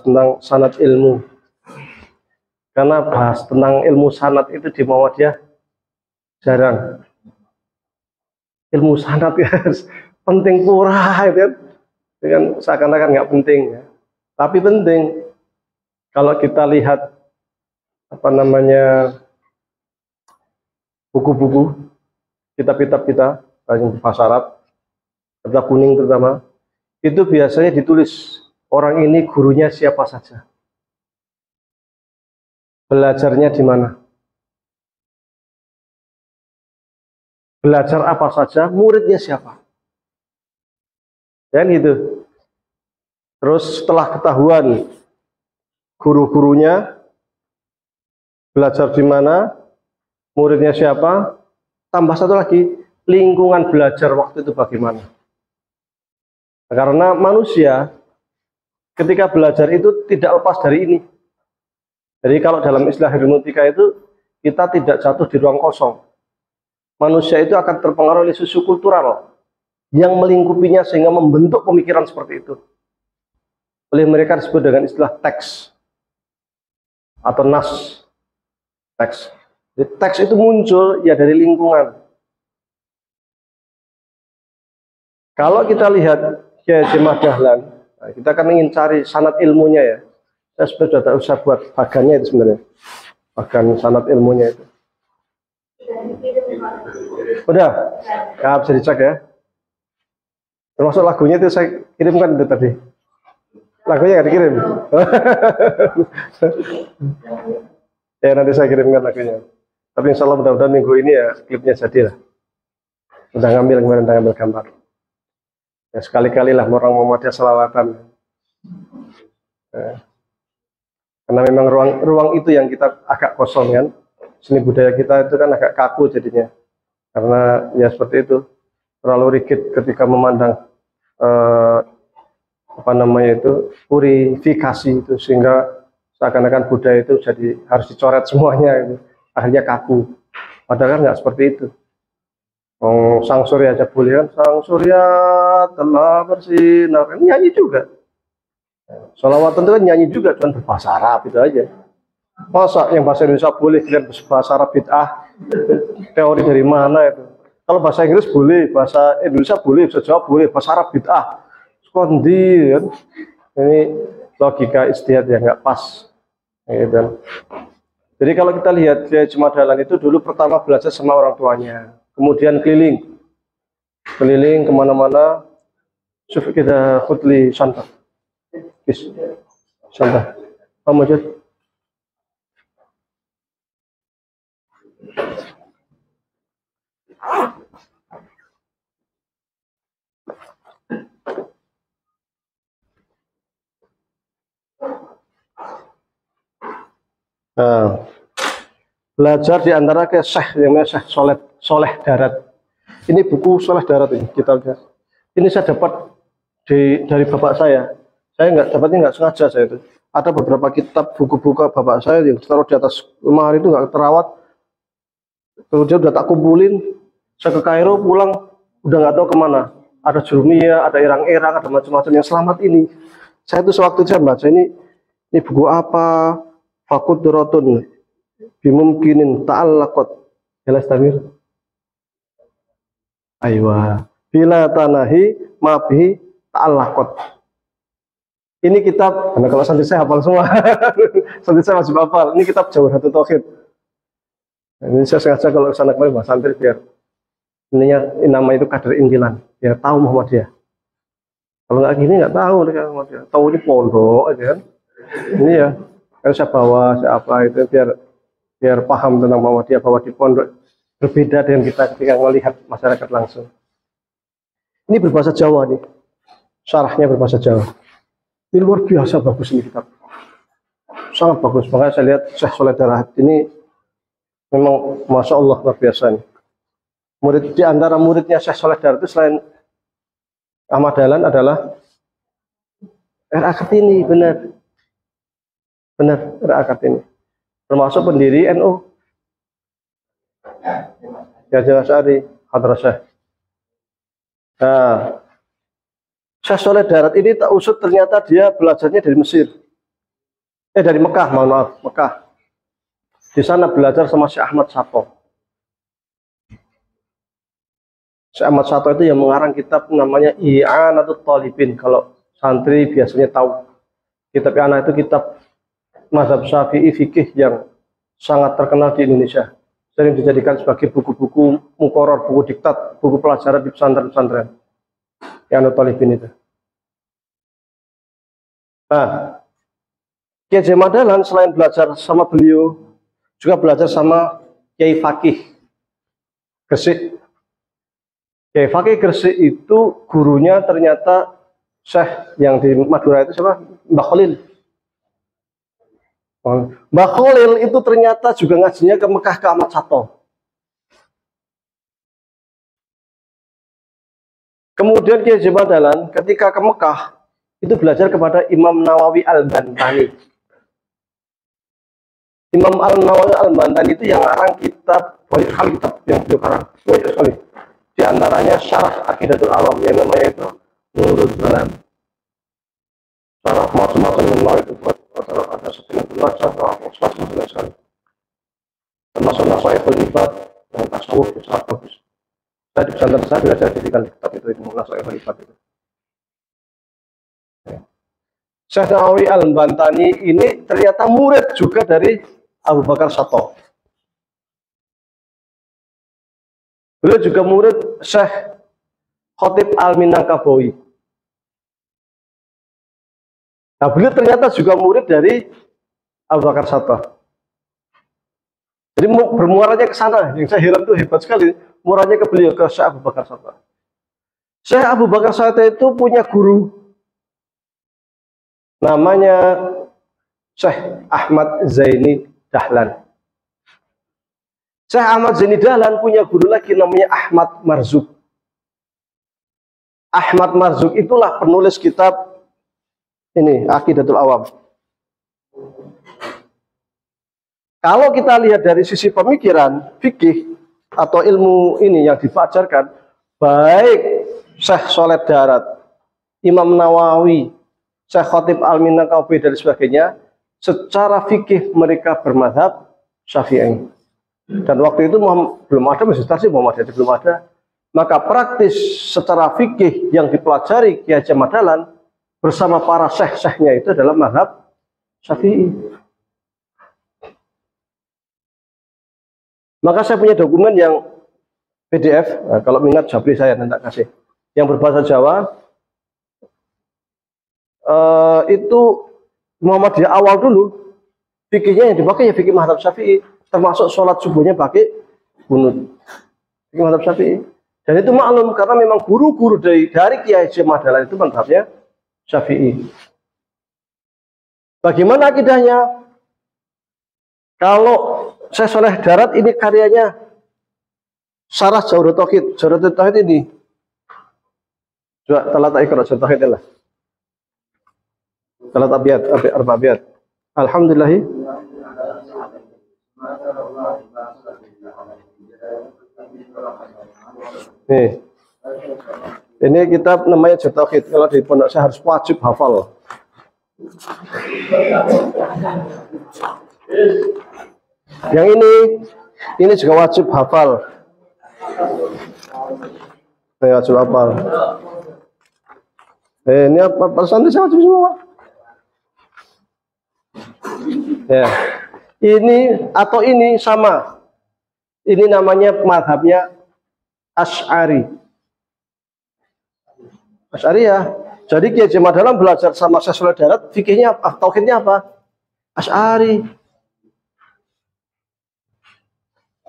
tentang sanad ilmu. Karena bahas tentang ilmu sanad itu di Muhammadiyah jarang. Ilmu sanad ya penting pura itu kan seakan-akan nggak penting ya. Tapi penting kalau kita lihat buku-buku, kitab-kitab kita yang bahasa Arab, kitab kuning terutama, itu biasanya ditulis orang ini gurunya siapa saja, belajarnya di mana, belajar apa saja, muridnya siapa, dan gitu. Terus setelah ketahuan guru-gurunya, belajar di mana, muridnya siapa, tambah satu lagi, lingkungan belajar waktu itu bagaimana. Karena manusia ketika belajar itu tidak lepas dari ini. Jadi kalau dalam istilah hermeneutika itu, kita tidak jatuh di ruang kosong. Manusia itu akan terpengaruh oleh susu kultural yang melingkupinya sehingga membentuk pemikiran seperti itu. Oleh mereka disebut dengan istilah teks atau nas. Teks. Jadi, teks itu muncul ya dari lingkungan. Kalau kita lihat Kiai Haji Ahmad Dahlan, nah, kita kan ingin cari sanad ilmunya ya. Saya sudah tak usah buat bagannya itu sebenarnya. Bagan sanad ilmunya itu. Udah? Ya, bisa dicek ya. Termasuk lagunya itu saya kirimkan itu tadi. Lagunya nggak dikirim. Ya nanti saya kirimkan lagunya. Tapi insya Allah mudah-mudahan minggu ini ya klipnya jadi lah. Udah ngambil kemarin, udah ngambil gambar. Ya, sekali-kali lah orang Muhammadiyah selawatan. Ya. Karena memang ruang itu yang kita agak kosong kan. Seni budaya kita itu kan agak kaku jadinya. Karena ya seperti itu. Terlalu rigid ketika memandang purifikasi itu, sehingga seakan-akan budaya itu jadi harus dicoret semuanya gitu. Akhirnya kaku. Padahal kan nggak seperti itu. Sang surya aja boleh kan, sang surya telah bersinar, nyanyi juga. Sholawatan itu kan nyanyi juga, cuma berbahasa Arab itu aja. Masa yang bahasa Indonesia boleh, dan bahasa Arab bid'ah? Teori dari mana itu? Kalau bahasa Inggris boleh, bahasa Indonesia boleh, bahasa Jawa boleh, bahasa Arab bid'ah. Skondi kan? Ini logika ijtihad yang nggak pas. Gitu. Jadi kalau kita lihat Kiai Haji Ahmad Dahlan itu dulu pertama belajar sama orang tuanya. Kemudian keliling kemana-mana. Coba kita khutli santah, santah. Kamu aja. Nah, belajar di antara ke Syekh yang namanya Syekh Soleh Darat. Ini buku Soleh Darat ini kita lihat. Ini saya dapat dari bapak saya. Saya nggak sengaja saya itu. Ada beberapa kitab buku-buku bapak saya yang taruh di atas lemari itu nggak terawat. Kemudian udah tak kumpulin. Saya ke Kairo pulang udah nggak tahu kemana. Ada Jurumiyah, ada Irang-Irang, ada macam-macam yang selamat ini. Saya itu sewaktu saya baca ini buku apa? Fakuduratun bimumkinin ta'allaqat jelas tamir aywa bila tanahi mabihi ta'allaqat. Ini kitab, karena kalau santri saya hafal semua. Santri saya masih hafal. Ini kitab Jawharatul Tauhid. Ini saya sengaja kalau kesana kemarin bahas santri biar nama itu kader Injilan, biar tahu Muhammadiyah. Kalau nggak gini nggak tahu Muhammadiyah. Tahu ini pondok aja kan. Ini ya. Kalau saya bawa, saya apa itu biar paham tentang Muhammadiyah, bahwa di pondok berbeda dengan kita ketika melihat masyarakat langsung. Ini berbahasa Jawa nih, syarahnya berbahasa Jawa. Ini luar biasa bagus ini kitab, sangat bagus. Makanya saya lihat Syekh Soleh Darat ini memang masya Allah luar biasa nih. Di antara muridnya Syekh Soleh Darat itu selain Ahmad Dahlan adalah R.A. Kartini, benar R.A. Kartini, termasuk pendiri NU. Ya jelas Ari Hadrasah. Nah, Syekh Soleh Darat ini tak usut ternyata dia belajarnya dari Mesir. Dari Mekah, mohon maaf, Mekah. Di sana belajar sama Syekh Ahmad Sato. Syekh Ahmad Sato itu yang mengarang kitab namanya I'anatul Thalibin. Kalau santri biasanya tahu. Kitab I'anah itu kitab mazhab Syafi'i fikih yang sangat terkenal di Indonesia. Sering dijadikan sebagai buku-buku mukoror, buku diktat, buku pelajaran di pesantren-pesantren. I'anatul Thalibin itu. Nah, Kiai Haji Ahmad Dahlan selain belajar sama beliau, juga belajar sama Kiai Fakih Gresik. Kiai Fakih Gresik itu gurunya ternyata Syekh yang di Madura itu siapa? Mbah Khalil. Mbah Khalil itu ternyata juga ngajinya ke Mekah ke Ahmad Sato. Kemudian Kiai Haji Ahmad Dahlan ketika ke Mekah itu belajar kepada Imam Nawawi Al-Bantani. Imam Al-Nawawi Al-Bantani itu yang ngarang kitab, banyak sekali kitab yang beliau karang, banyak sekali. Di antaranya Syarah Aqidatul Awam yang namanya itu Nurul Zalam. Syarah macam-macam yang lain itu buat ada setengah belajar, macam-macam sekali. Termasuk Nasaihul Ibad yang tasawuf itu sangat bagus. Saya di pesantren saya belajar jadikan kitab itu Nasaihul Ibad itu. Syekh Nawawi Al-Bantani ini ternyata murid juga dari Abu Bakar Sato. Beliau juga murid Syekh Khatib Al-Minangkabawi. Nah, beliau ternyata juga murid dari Abu Bakar Sato. Jadi bermuaranya ke sana. Yang saya heran itu hebat sekali. Muaranya ke beliau, ke Syekh Abu Bakar Sato. Syekh Abu Bakar Sato itu punya guru. Namanya Syekh Ahmad Zaini Dahlan. Syekh Ahmad Zaini Dahlan punya guru lagi namanya Ahmad Marzuq. Ahmad Marzuq itulah penulis kitab ini Aqidatul Awam. Kalau kita lihat dari sisi pemikiran fikih atau ilmu ini yang diajarkan, baik Syekh Soleh Darat, Imam Nawawi, Syekh Khatib Al-Minangkabawi dan sebagainya, secara fikih mereka bermadhab Syafi'i. Dan waktu itu belum ada Masjid Muhammadiyah, belum ada. Maka praktis secara fikih yang dipelajari Kiai Haji Ahmad Dahlan bersama para syekh-syekhnya itu adalah mazhab Syafi'i. Maka saya punya dokumen yang PDF, nah, kalau minat Jabri saya nanti kasih, yang berbahasa Jawa. Itu Muhammadiyah awal dulu fikihnya yang dipakai ya fikih mazhab Syafi'i, termasuk sholat subuhnya pakai kunut fikih mazhab Syafi'i. Dan itu maklum karena memang guru-guru dari Kiai Haji Ahmad Dahlan itu mazhabnya Syafi'i. Bagaimana akidahnya? Kalau Syekh Soleh Darat ini karyanya Syarah Jawharatul Tauhid. Jawharatul Tauhid ini juga telah tak ikut Jawharatul Tauhid lah. Salat abiyat, arba abiyat. Alhamdulillah. Nih. Ini kitab namanya Jawharatul Tauhid. Kalau di pondok saya harus wajib hafal. Yang ini juga wajib hafal. Saya wajib hafal. Ini apa? Santri saya wajib semua. Ya, ini atau ini sama. Ini namanya mazhabnya Asy'ari. Asy'ari ya. Jadi Kiai Haji Ahmad Dahlan belajar sama Syekh Soleh Darat, fikihnya apa? Tauhidnya apa? Asy'ari.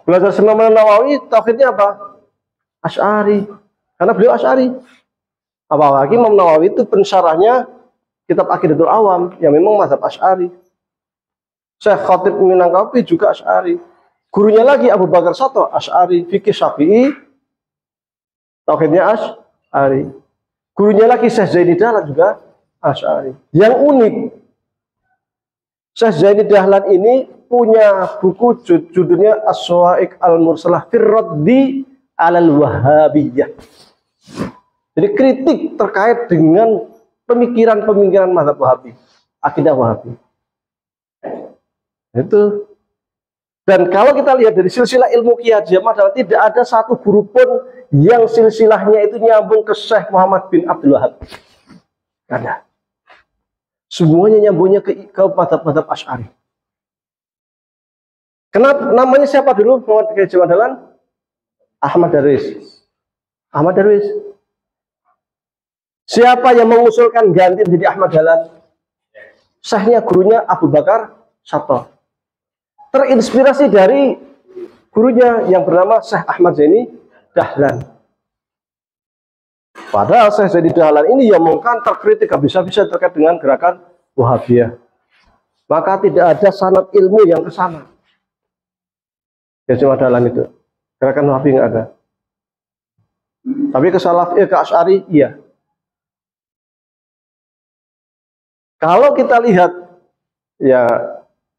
Belajar sama Imam Nawawi, tauhidnya apa? Asy'ari. Karena beliau Asy'ari. Apalagi Imam Nawawi itu pensyarahnya kitab Aqidatul Awam yang memang mazhab Asy'ari. Syekh Khatib Minangkabawi juga Asy'ari. Gurunya lagi Abu Bakar Sato Asy'ari, fikih Syafi'i, tauhidnya Asy'ari. Gurunya lagi Syekh Zaini Dahlan juga Asy'ari. Yang unik, Syekh Zaini Dahlan ini punya buku judulnya As-Sawa'iq Al-Mursalah fi Raddi 'alal Wahhabiyah. Jadi kritik terkait dengan pemikiran-pemikiran mazhab Wahabi, akidah Wahabi. Itu. Dan kalau kita lihat dari silsilah ilmu Ki Haji Ahmad Dahlan, tidak ada satu guru pun yang silsilahnya itu nyambung ke Syekh Muhammad bin Abdul Wahab. Ada. Semuanya nyambungnya ke madhab-madhab Asy'ari. Kenapa namanya siapa dulu Muhammad Ki Haji Ahmad Dahlan? Ahmad Darwis. Ahmad Darwis. Siapa yang mengusulkan ganti menjadi Ahmad Dahlan? Syekhnya gurunya Abu Bakar Sato. Terinspirasi dari gurunya yang bernama Syekh Ahmad Zaini Dahlan. Padahal Syekh Zaini Dahlan ini yang mungkin terkritik habis-habisan terkait dengan gerakan Wahabiyah. Maka tidak ada sanad ilmu yang ke sana. Ya cuma Dahlan itu. Gerakan Wahabi nggak ada. Tapi ke ke Asy'ari iya. Kalau kita lihat ya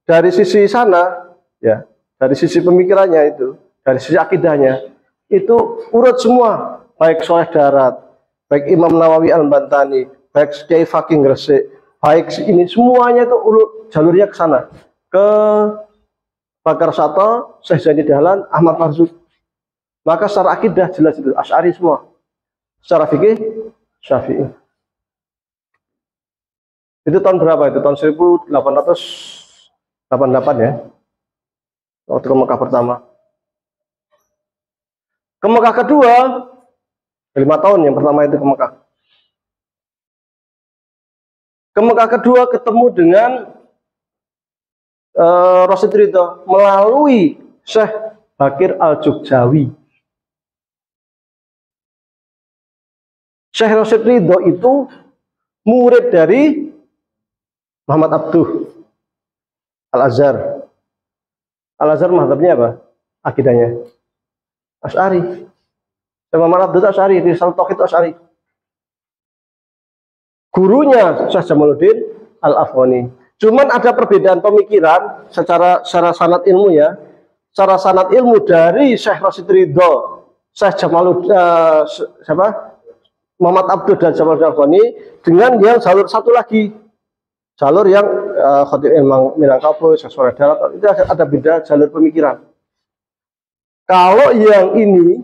dari sisi sana, ya dari sisi pemikirannya itu, dari sisi akidahnya itu urut semua, baik Sholeh Darat, baik Imam Nawawi Al-Bantani, baik Kiai Fakih Gresik, baik ini semuanya itu urut jalurnya ke sana, ke Bakar Sato, Syekh Zaini Dahlan, Ahmad Marzuk. Maka secara akidah jelas itu Asy'ari semua, secara fikih Syafi'i. Itu tahun berapa itu? Tahun 1888 ya. Waktu ke Mekah pertama. Ke Mekah kedua, 5 tahun yang pertama itu ke Mekah. Ke Mekah kedua ketemu dengan Rasyid Ridho melalui Syekh Bakir Al-Jukjawi. Syekh Rasyid Ridho itu murid dari Muhammad Abduh Al-Azhar. Al-Azhar mazhabnya apa? Akidahnya Asy'ari. Muhammad Abduh Asy'ari, Risal Tauhid Asy'ari. Gurunya Syekh Jamaluddin Al-Afghani. Cuman ada perbedaan pemikiran secara sanad ilmu ya. Secara sanad ilmu dari Syekh Rasyid Ridho, Syekh Jamaluddin Muhammad Abduh dan Jamaluddin Al-Afghani dengan yang jalur satu lagi. Jalur yang Khatib Ilmu Minangkabau, Syekh Sholeh Darat, itu ada beda jalur pemikiran. Kalau yang ini,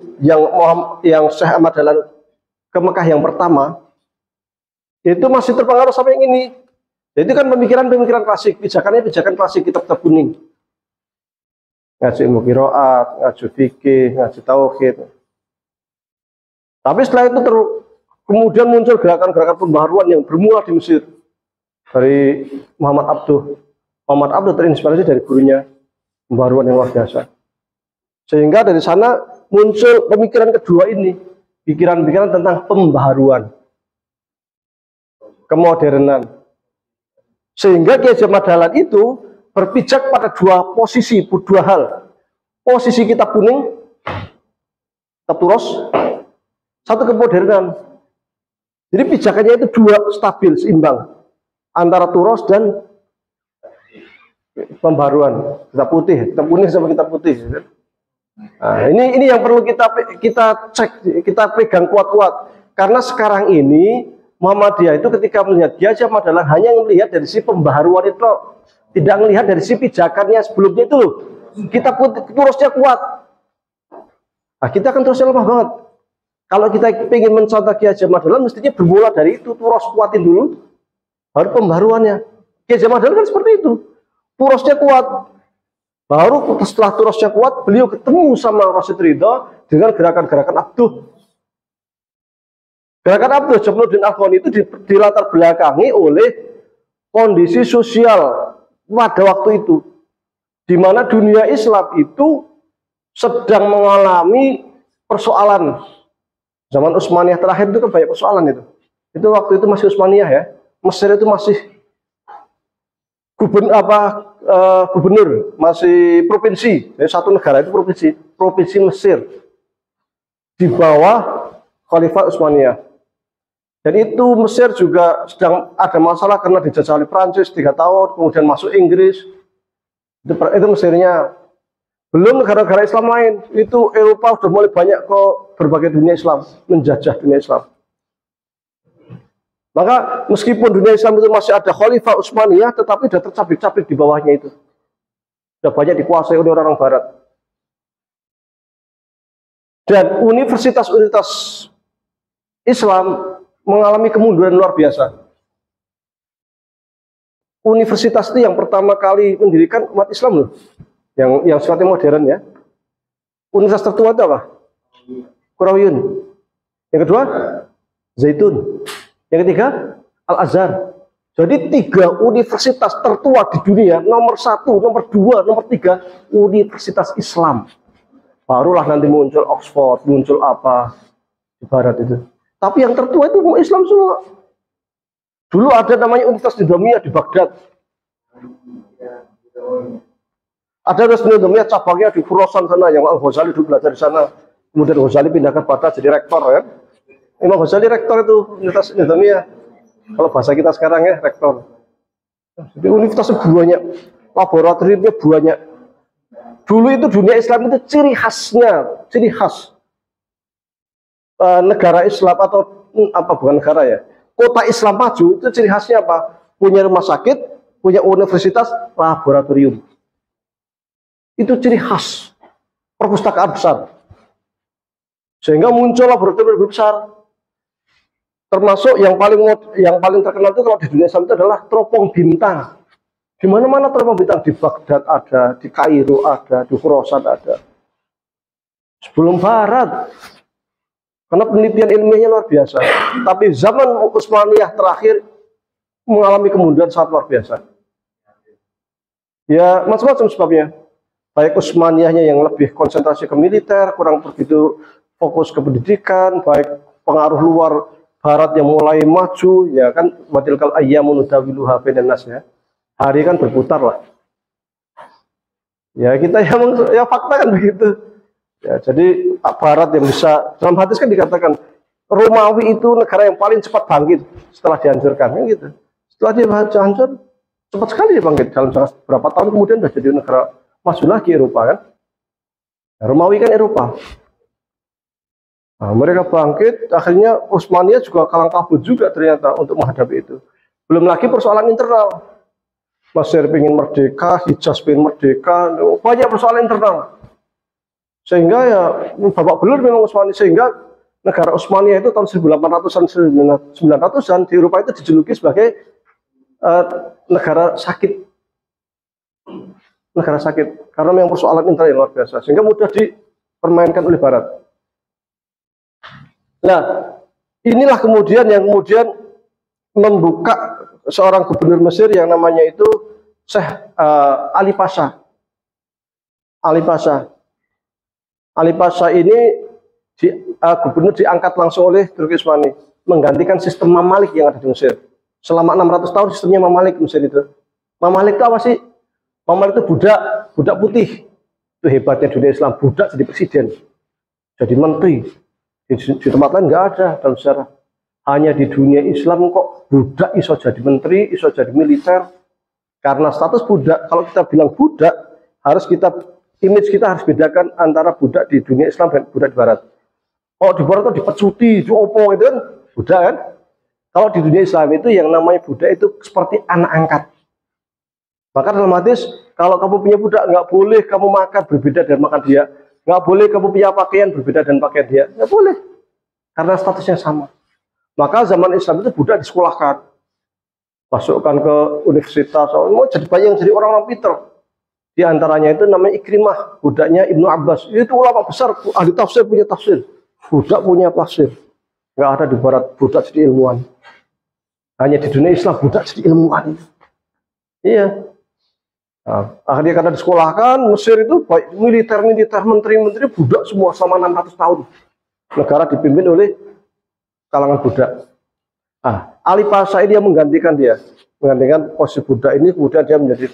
yang Syekh Ahmad Dahlan ke Mekah yang pertama, itu masih terpengaruh sampai yang ini. Jadi kan pemikiran-pemikiran klasik, pijakan klasik, kitab-kitab kuning. Ngaji ilmu qiraat, ngaji fikih, ngaji tauhid. Tapi setelah itu kemudian muncul gerakan-gerakan pembaharuan yang bermula di Mesir. Dari Muhammad Abduh. Muhammad Abduh terinspirasi dari gurunya, pembaharuan yang luar biasa. Sehingga dari sana muncul pemikiran kedua ini, pikiran-pikiran tentang pembaharuan, kemodernan. Sehingga Ki Haji Ahmad Dahlan itu berpijak pada dua posisi, dua hal. Posisi kitab kuning, kitab turos, satu kemodernan. Jadi pijakannya itu dua, stabil, seimbang. Antara turos dan pembaruan, kitab putih, kitab kuning sama kitab putih. Nah, ini yang perlu kita cek, kita pegang kuat-kuat. Karena sekarang ini Muhammadiyah itu ketika melihat Ki Haji Ahmad Dahlan hanya melihat dari si pembaharuan itu, tidak melihat dari si pijakannya sebelumnya itu loh. Kitab turosnya kuat. Nah, kita akan terusnya lemah banget. Kalau kita ingin mencontoh Ki Haji Ahmad Dahlan, mestinya bermula dari itu, turos kuatin dulu. Baru pembaruannya. Ki Haji Ahmad Dahlan kan seperti itu. Turosnya kuat. Baru setelah turosnya kuat, beliau ketemu sama Rasyid Ridho dengan gerakan-gerakan Abduh. Gerakan Abduh Jamaluddin Al-Afghani itu dilatar belakangi oleh kondisi sosial pada waktu itu. Di mana dunia Islam itu sedang mengalami persoalan. Zaman Utsmaniyah terakhir itu kan banyak persoalan itu. Itu waktu itu masih Utsmaniyah ya. Mesir itu masih gubernur, masih provinsi. Jadi satu negara itu provinsi Mesir di bawah Khalifah Utsmaniyah. Dan itu Mesir juga sedang ada masalah karena dijajah oleh Prancis 3 tahun, kemudian masuk Inggris. Itu Mesirnya. Belum negara-negara Islam lain. Itu Eropa sudah mulai banyak ke berbagai dunia Islam, menjajah dunia Islam. Maka meskipun dunia Islam itu masih ada Khalifah Utsmaniyah, tetapi sudah tercapik-capik di bawahnya itu. Sudah banyak dikuasai oleh orang-orang Barat. Dan universitas-universitas Islam mengalami kemunduran luar biasa. Universitas itu yang pertama kali mendirikan umat Islam loh, yang sifatnya modern ya. Universitas tertua itu apa? Qarawiyun. Yang kedua, Zaitun. Yang ketiga, Al-Azhar. Jadi 3 universitas tertua di dunia, nomor 1, nomor 2, nomor 3, universitas Islam. Barulah nanti muncul Oxford, muncul apa di Barat itu. Tapi yang tertua itu Islam semua. Dulu ada namanya Universitas Nizamiyah di Baghdad. Ada Universitas Nizamiyah cabangnya di Khurasan sana, yang Al-Ghazali dulu belajar di sana. Kemudian Ghazali pindah ke Baghdad jadi rektor ya. Imam Ghazali rektor itu Universitas Nizamiyah. Kalau bahasa kita sekarang ya rektor. Jadi universitasnya banyak, laboratoriumnya banyak. Dulu itu dunia Islam itu ciri khasnya, ciri khas negara Islam atau apa bukan negara ya. Kota Islam maju itu ciri khasnya apa? Punya rumah sakit, punya universitas, laboratorium. Itu ciri khas perpustakaan besar. Sehingga muncul laboratorium besar. Termasuk yang paling terkenal itu kalau di dunia Islam itu adalah teropong bintang. Di mana-mana teropong bintang, di Baghdad ada, di Kairo ada, di Khurasan ada. Sebelum Barat. Karena penelitian ilmiahnya luar biasa. Tapi zaman Utsmaniyah terakhir mengalami kemunduran sangat luar biasa. Ya macam-macam sebabnya. Baik Utsmaniyahnya yang lebih konsentrasi ke militer, kurang begitu fokus ke pendidikan, baik pengaruh luar Barat yang mulai maju, ya kan, watilkal ayyamun nudawiluha bainan nas ya. Hari kan berputar lah. Ya kita ya fakta kan begitu. Ya, jadi Barat yang bisa, dalam hadis kan dikatakan Romawi itu negara yang paling cepat bangkit setelah dihancurkan, kan gitu. Setelah dia hancur, cepat sekali dia bangkit. Dalam beberapa tahun kemudian sudah jadi negara maju lagi Eropa kan. Nah, Romawi kan Eropa. Nah, mereka bangkit, akhirnya Utsmaniyah juga kalang kabut juga ternyata untuk menghadapi itu. Belum lagi persoalan internal. Mesir ingin merdeka, Hijaz ingin merdeka, banyak persoalan internal. Sehingga ya babak belur memang Utsmaniyah, sehingga negara Utsmaniyah itu tahun 1800-an 900-an di Eropa itu dijuluki sebagai negara sakit. Negara sakit karena memang persoalan internal yang luar biasa, sehingga mudah dipermainkan oleh Barat. Nah, inilah kemudian yang membuka seorang gubernur Mesir yang namanya itu Syekh Ali Pasha. Ali Pasha ini gubernur diangkat langsung oleh Turki Utsmani, menggantikan sistem Mamalik yang ada di Mesir. Selama 600 tahun sistemnya Mamalik Mesir itu. Mamalik itu apa sih? Mamalik itu budak putih. Itu hebatnya dunia Islam, budak jadi presiden, jadi menteri. Di tempat lain nggak ada dalam sejarah. Hanya di dunia Islam kok budak iso jadi menteri, iso jadi militer. Karena status budak, kalau kita bilang budak, image kita harus bedakan antara budak di dunia Islam dan budak di Barat. Kalau di Barat itu dipecuti, diopo gitu kan, budak kan. Kalau di dunia Islam itu yang namanya budak itu seperti anak angkat. Maka dalam hadis, kalau kamu punya budak, nggak boleh kamu makan berbeda dan makan dia. Nggak boleh kamu punya pakaian berbeda dan pakaian dia. Nggak boleh. Karena statusnya sama. Maka zaman Islam itu budak disekolahkan. Masukkan ke universitas. Mau jadi banyak jadi orang-orang pinter. Di antaranya itu namanya Ikrimah. Budaknya Ibnu Abbas. Itu ulama besar. Ahli tafsir punya tafsir. Budak punya tafsir. Nggak ada di Barat budak jadi ilmuwan. Hanya di dunia Islam budak jadi ilmuwan. Iya. Nah, akhirnya karena disekolahkan, Mesir itu baik militer, menteri-menteri budak semua selama 600 tahun. Negara dipimpin oleh kalangan budak. Nah, Ali Pasha ini yang menggantikan posisi budak ini, kemudian dia menjadi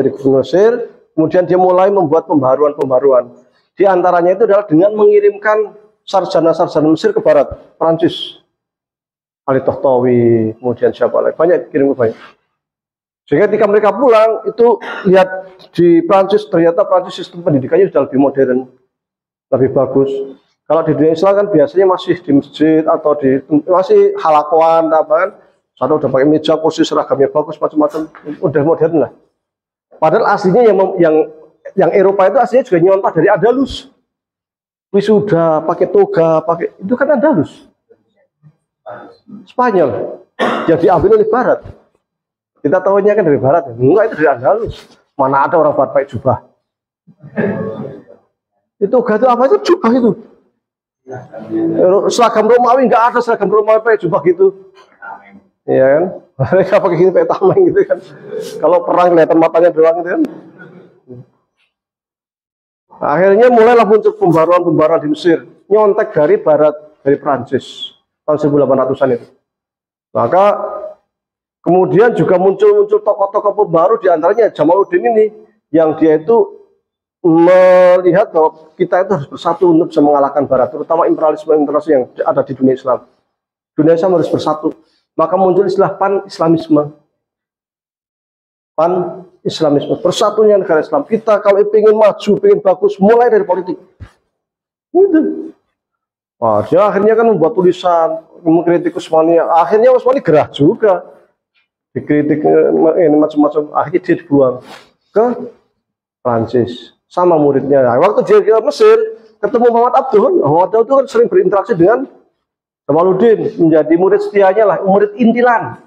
gubernur Mesir, kemudian dia mulai membuat pembaruan. Di antaranya itu adalah dengan mengirimkan sarjana-sarjana Mesir ke Barat, Prancis. Ali Tohtawi, kemudian siapa lagi, banyak kirim ke banyak. Sehingga ketika mereka pulang, itu lihat di Prancis, ternyata Prancis sistem pendidikannya sudah lebih modern, lebih bagus. Kalau di dunia Islam kan biasanya masih di masjid atau masih halakoan, apa kan? Satu udah pakai meja, kursi seragamnya bagus, macam-macam, udah modern lah. Padahal aslinya yang Eropa itu aslinya juga nyontoh dari Andalus. Wisuda, pakai toga, pakai itu kan Andalus. Spanyol. Yang diambil oleh Barat. Kita tahunya kan dari Barat. Enggak, itu dari Andalus. Mana ada orang Barat pakai jubah. Itu toga itu apa itu? Jubah itu. Seragam Romawi enggak ada seragam Romawi pakai jubah gitu. Iya kan? Mereka pakai gini pakai tameng gitu kan. Kalau perang kelihatan matanya doang gitu kan. Akhirnya mulailah muncul pembaruan-pembaruan di Mesir, nyontek dari Barat, dari Prancis tahun 1800-an itu. Maka kemudian juga muncul tokoh-tokoh pembaru, diantaranya Jamaluddin ini, yang dia itu melihat bahwa kita itu harus bersatu untuk bisa mengalahkan Barat, terutama imperialisme yang ada di dunia Islam. Dunia Islam harus bersatu. Maka muncul istilah pan-Islamisme. Pan-Islamisme, persatunya negara Islam. Kita kalau ingin maju, ingin bagus, mulai dari politik. Gitu. Wah, dia akhirnya kan membuat tulisan, mengkritik Utsmani. Akhirnya Utsmani gerah juga. Dikritik ini macam-macam. Akhirnya dia dibuang ke Prancis sama muridnya. Nah, waktu dia ke Mesir, ketemu Muhammad Abduh. Muhammad Abduh itu kan sering berinteraksi dengan Jamaluddin, menjadi murid setianya lah, murid intilan.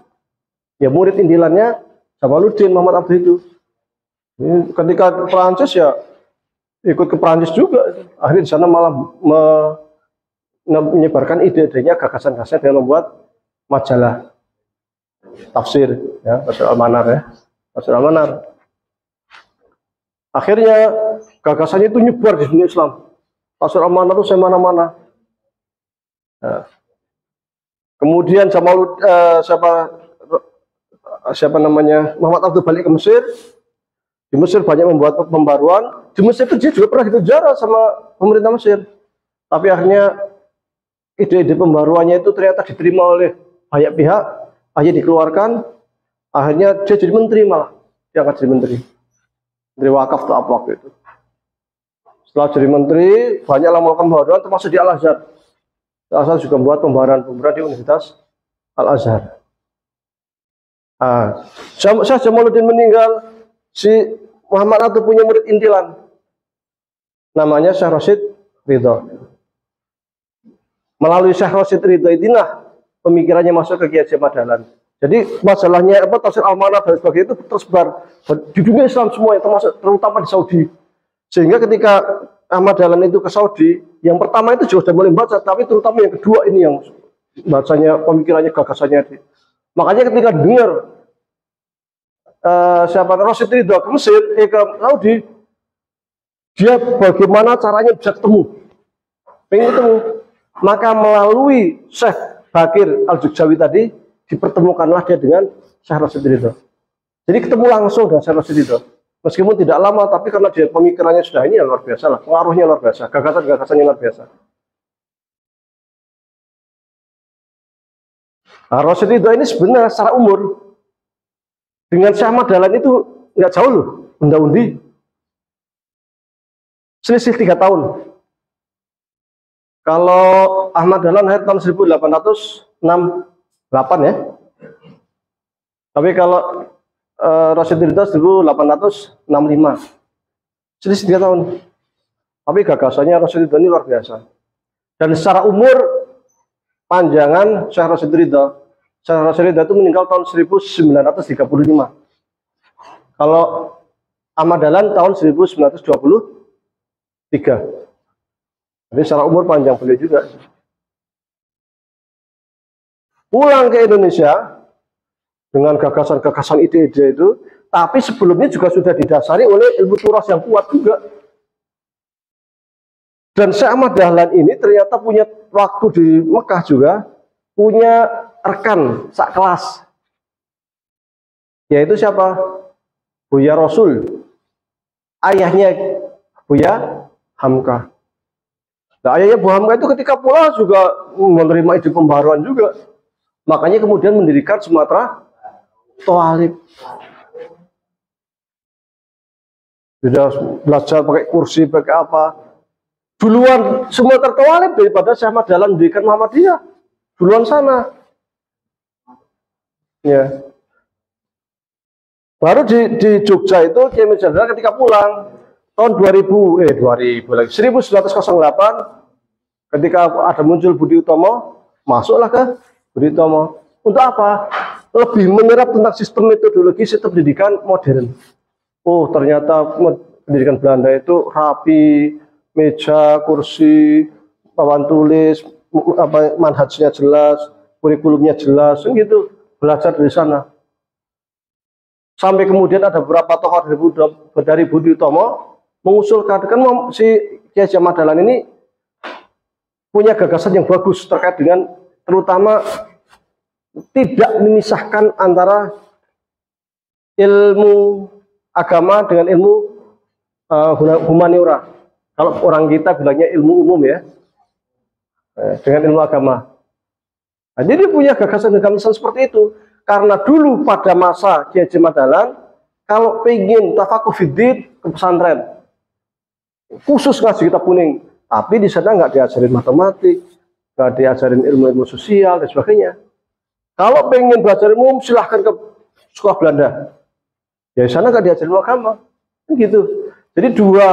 Ya, murid intilannya Jamaluddin, Muhammad Abduh itu. Ketika Prancis ya ikut ke Prancis juga. Akhirnya di sana malah menyebarkan ide-idenya, gagasan-gagasan dengan membuat majalah tafsir, ya, Tafsir Al-Manar ya, Tafsir Al-Manar. Akhirnya gagasannya itu nyebar di dunia Islam. Tafsir Al-Manar itu semana-mana. Nah, kemudian siapa namanya Muhammad Abduh balik ke Mesir. Di Mesir banyak membuat pembaruan. Di Mesir itu dia juga pernah dipenjara sama pemerintah Mesir. Tapi akhirnya ide-ide pembaruannya itu ternyata diterima oleh banyak pihak, akhirnya dikeluarkan, akhirnya dia jadi menteri malah, dia akan jadi menteri wakaf atau apa waktu itu. Setelah jadi menteri, banyaklah melakukan pembaruan, termasuk di Al-Azhar. Al-Azhar juga membuat pembaruan di Universitas Al-Azhar. Syekh Jamaluddin meninggal, si Muhammad Abduh punya murid intilan, namanya Syekh Rashid Ridha. Melalui Syekh Rashid Ridha inilah pemikirannya masuk ke Kiai Haji Ahmad Dahlan. Jadi masalahnya Tafsir Al-Manar dan sebagainya itu tersebar di dunia Islam semua, terutama di Saudi. Sehingga ketika Ahmad Dahlan itu ke Saudi, yang pertama itu juga sudah mulai baca, tapi terutama yang kedua ini yang bacanya, pemikirannya, gagasannya. Makanya ketika dengar siapa Rashid Ridha ke Mesir, ke Saudi, dia bagaimana caranya bisa ketemu, pengen ketemu. Maka melalui Syekh Bakir Al-Jukjawi tadi, dipertemukanlah dia dengan Syekh Rashid Ridha. Jadi ketemu langsung dengan Syekh Rashid Ridha. Meskipun tidak lama, tapi karena dia pemikirannya sudah ini ya luar biasa lah, pengaruhnya luar biasa, gagasan-gagasannya luar biasa. Nah, Rashid Ridha ini sebenarnya secara umur dengan Syekh Ahmad Dahlan itu nggak jauh loh, unda-undi. Selisih 3 tahun. Kalau Ahmad Dahlan lahir tahun 1868 ya. Tapi kalau Rashid Ridha 1865. Selisih 3 tahun. Tapi gagasannya Rashid Ridha ini luar biasa. Dan secara umur panjangan Syekh Rashid Ridha. Syekh Rashid Ridha itu meninggal tahun 1935. Kalau Ahmad Dahlan tahun 1923. Jadi secara umur panjang beliau juga. Pulang ke Indonesia dengan gagasan-gagasan ide-ide itu, tapi sebelumnya juga sudah didasari oleh ilmu turas yang kuat juga. Dan Syekh Ahmad Dahlan ini ternyata punya waktu di Mekah juga, punya rekan sak kelas. Yaitu siapa? Buya Rasul. Ayahnya Buya Hamka. Nah, ayahnya Bu Hamka itu ketika pulang juga menerima ide pembaruan juga. Makanya kemudian mendirikan Sumatera Thalib. Sudah belajar pakai kursi, pakai apa. Duluan Sumatera Thalib daripada Syekh Ahmad Dahlan mendirikan Muhammadiyah. Duluan sana. Ya. Baru di Jogja itu Kiai Mujadala ketika pulang tahun 2000 lagi 1908 ketika ada muncul Budi Utomo, masuklah ke Budi Utomo. Untuk apa? Lebih menyerap tentang sistem metodologi sistem pendidikan modern. Oh, ternyata pendidikan Belanda itu rapi, meja, kursi, papan tulis, manhajnya jelas, kurikulumnya jelas, gitu. Belajar dari sana. Sampai kemudian ada beberapa tokoh dari Budi Utomo mengusulkan, kan si Kiai Haji Ahmad Dahlan ini punya gagasan yang bagus terkait dengan terutama tidak memisahkan antara ilmu agama dengan ilmu humaniora. Kalau orang kita bilangnya ilmu umum ya, dengan ilmu agama. Nah, jadi dia punya gagasan-gagasan seperti itu. Karena dulu pada masa Kiai Haji Ahmad Dahlan, kalau pengen tafakuh fiddin ke pesantren, khusus ngaji kitab kuning, tapi di sana nggak diajarin matematik, nggak diajarin ilmu-ilmu sosial dan sebagainya. Kalau pengen belajar umum, silahkan ke sekolah Belanda. Ya di sana nggak diajarin agama, gitu. Jadi dua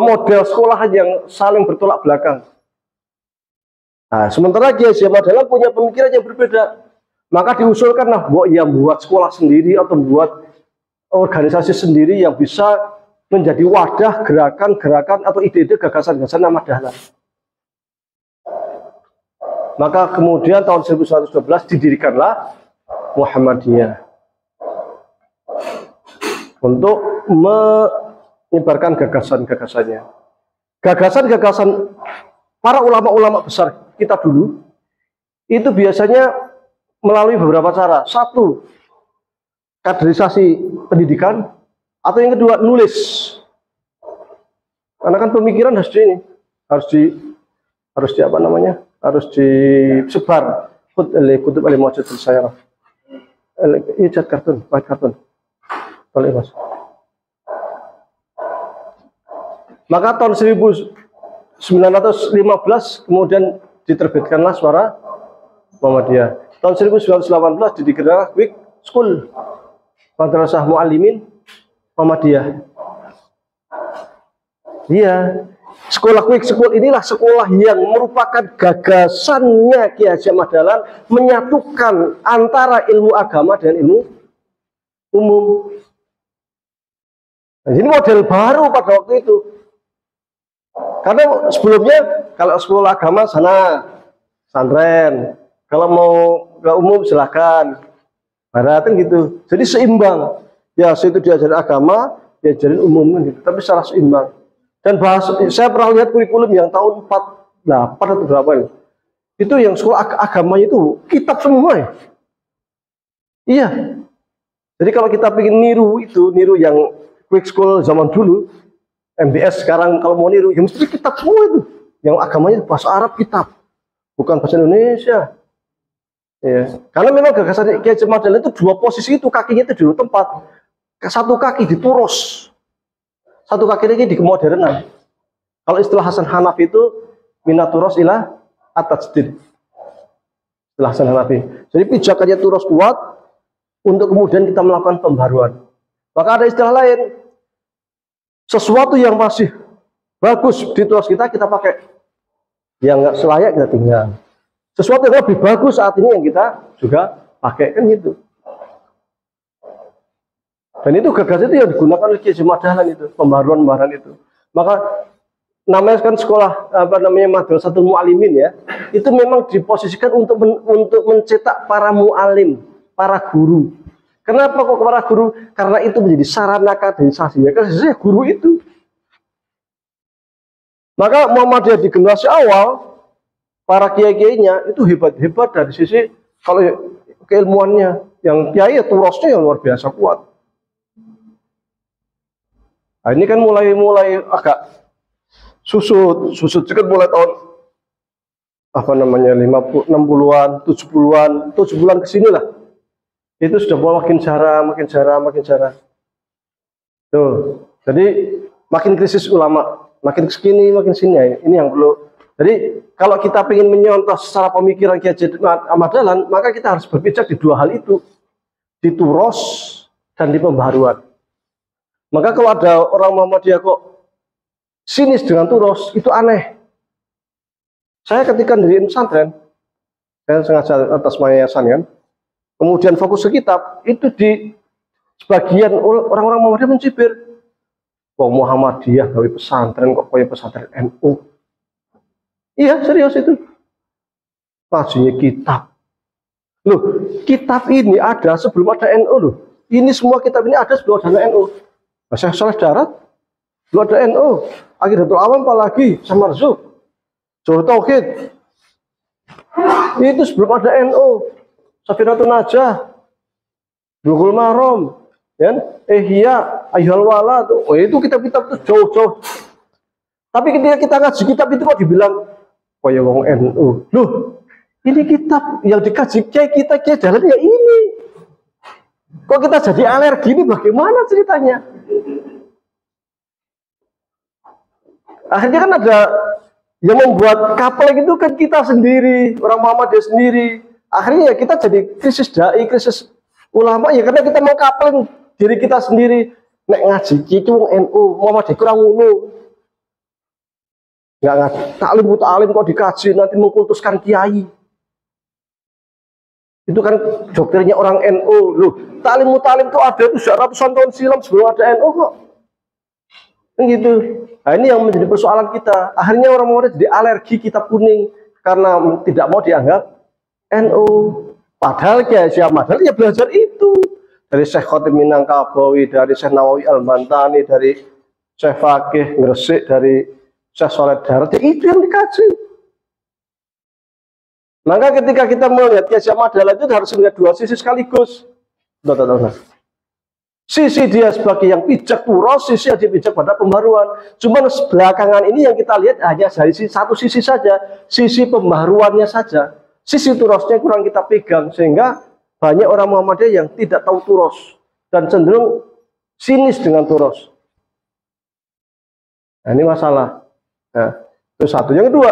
model sekolah yang saling bertolak belakang. Nah, sementara Kiai Haji Ahmad Dahlan punya pemikiran yang berbeda. Maka diusulkanlah yang buat sekolah sendiri atau buat organisasi sendiri yang bisa menjadi wadah gerakan-gerakan atau ide-ide gagasan-gagasan Ahmad Dahlan. Maka kemudian tahun 1912 didirikanlah Muhammadiyah untuk menyebarkan gagasan-gagasannya. Gagasan-gagasan para ulama-ulama besar kita dulu itu biasanya melalui beberapa cara. Satu, kaderisasi pendidikan, atau yang kedua nulis. Karena kan pemikiran harus disebar. Kutub al-Mawjud al-Sayyarah. Ijad kartun, white kartun. Boleh mas. Maka tahun 1915 kemudian diterbitkanlah Suara Muhammadiyah. Tahun 1918 didirikanlah Quick School Madrasah Muallimin Muhammadiyah. Iya, sekolah Quick School inilah sekolah yang merupakan gagasannya Kiai Haji Ahmad Dahlan menyatukan antara ilmu agama dan ilmu umum. Nah, ini model baru pada waktu itu. Karena sebelumnya kalau sekolah agama sana pesantren, kalau mau ke umum silahkan. Barat kan gitu. Jadi seimbang. Ya, situ diajarin agama, diajarin umum gitu. Tapi secara seimbang. Dan saya pernah lihat kurikulum yang tahun 48 atau berapa ini. Itu yang sekolah agamanya itu kitab semua ya. Iya. Jadi kalau kita pengen niru yang Quick School zaman dulu, MBS sekarang kalau mau niru, ya mesti kitab semua itu. Yang agamanya bahasa Arab kitab, bukan bahasa Indonesia. Ya. Karena memang gagasan Kiai Haji Ahmad Dahlan itu dua posisi itu, kakinya itu di dua tempat. Satu kaki diturus, satu kaki lagi di kemodernan. Kalau istilah Hasan Hanafi itu minaturos ila at-tajdid. Istilah Hasan Hanafi. Jadi pijakannya turus kuat untuk kemudian kita melakukan pembaruan. Maka ada istilah lain, sesuatu yang masih bagus di turus kita pakai, yang nggak selayak kita tinggal. Sesuatu yang lebih bagus saat ini yang kita juga pakai, kan gitu. Dan itu gagasan itu yang digunakan oleh Kiai Haji Ahmad Dahlan itu, pembaruan itu. Maka namanya kan sekolah Madrasatul Muallimin ya, itu memang diposisikan untuk mencetak para muallim, para guru. Kenapa kok para guru? Karena itu menjadi sarana kaderisasi. Ya, kaderisasi guru itu. Maka Muhammadiyah di generasi awal, para kiai-kiainya itu hebat-hebat dari sisi kalau keilmuannya. Yang kiai turosnya yang luar biasa kuat. Nah, ini kan mulai agak susut kan mulai tahun 60-an, 70-an, 7 bulan ke sini lah. Itu sudah makin jarang. Tuh. Jadi makin krisis ulama, makin kesini, makin sini. Ini yang perlu. Jadi kalau kita ingin menyontoh secara pemikiran Kiai Haji Ahmad Dahlan, maka kita harus berpijak di dua hal itu. Dituros dan di pembaharuan. Maka kalau ada orang Muhammadiyah kok sinis dengan Turos, itu aneh. Saya ketika diriin pesantren, saya sengaja atas yayasan kan, kemudian fokus ke kitab, itu di sebagian orang-orang Muhammadiyah mencibir. Wong Muhammadiyah gawe pesantren kok kayak pesantren NU. Iya, serius itu. Ngajinya kitab. Loh, kitab ini ada sebelum ada NU loh. Ini semua kitab ini ada sebelum ada NU. Masih Saleh Darat, belum ada NU. Aqidatul Awam apalagi, Samarzuq, Johor Tauhid. Itu sebelum ada NU. Safinatun Najah, Bulughul Maram, ya, Ihya, Ayyuhal Walad. Oh, itu kitab-kitab itu jauh-jauh. Tapi ketika kita ngaji kitab itu kok dibilang kaya wong NU. Loh, ini kitab yang dikaji kita jalan ya ini. Kok kita jadi alergi ini bagaimana ceritanya? Akhirnya kan ada yang membuat kapling itu kan kita sendiri, orang Muhammadiyah sendiri. Akhirnya ya kita jadi krisis dai, krisis ulama ya karena kita mengkapling diri kita sendiri. Nek ngaji itu NU, Muhammadiyah kurang ngono. Enggak ngaji, taklim kok dikaji nanti mengkultuskan kiai. Itu kan doktrinnya orang NU. Loh, taklim itu ada itu ratusan tahun silam sebelum ada NU kok. Kan gitu. Nah, ini yang menjadi persoalan kita. Akhirnya orang-orang jadi alergi kitab kuning karena tidak mau dianggap NU. Padahal Kiai Syekh Madal ya belajar itu dari Syekh Khatib Minangkabawi, dari Syekh Nawawi Al-Bantani, dari Syekh Fakih Gresik, dari Syekh Saleh Darat. Ya, itu yang dikaji. Maka ketika kita melihat Kiai Syekh Madal itu harus melihat dua sisi sekaligus. Sisi dia sebagai yang pijak Turos, sisi yang dipijak pada pembaruan. Cuman belakangan ini yang kita lihat hanya dari satu sisi saja, sisi pembaruannya saja. Sisi Turosnya kurang kita pegang, sehingga banyak orang Muhammadiyah yang tidak tahu Turos dan cenderung sinis dengan Turos. Nah, ini masalah. Nah, itu satu. Yang kedua,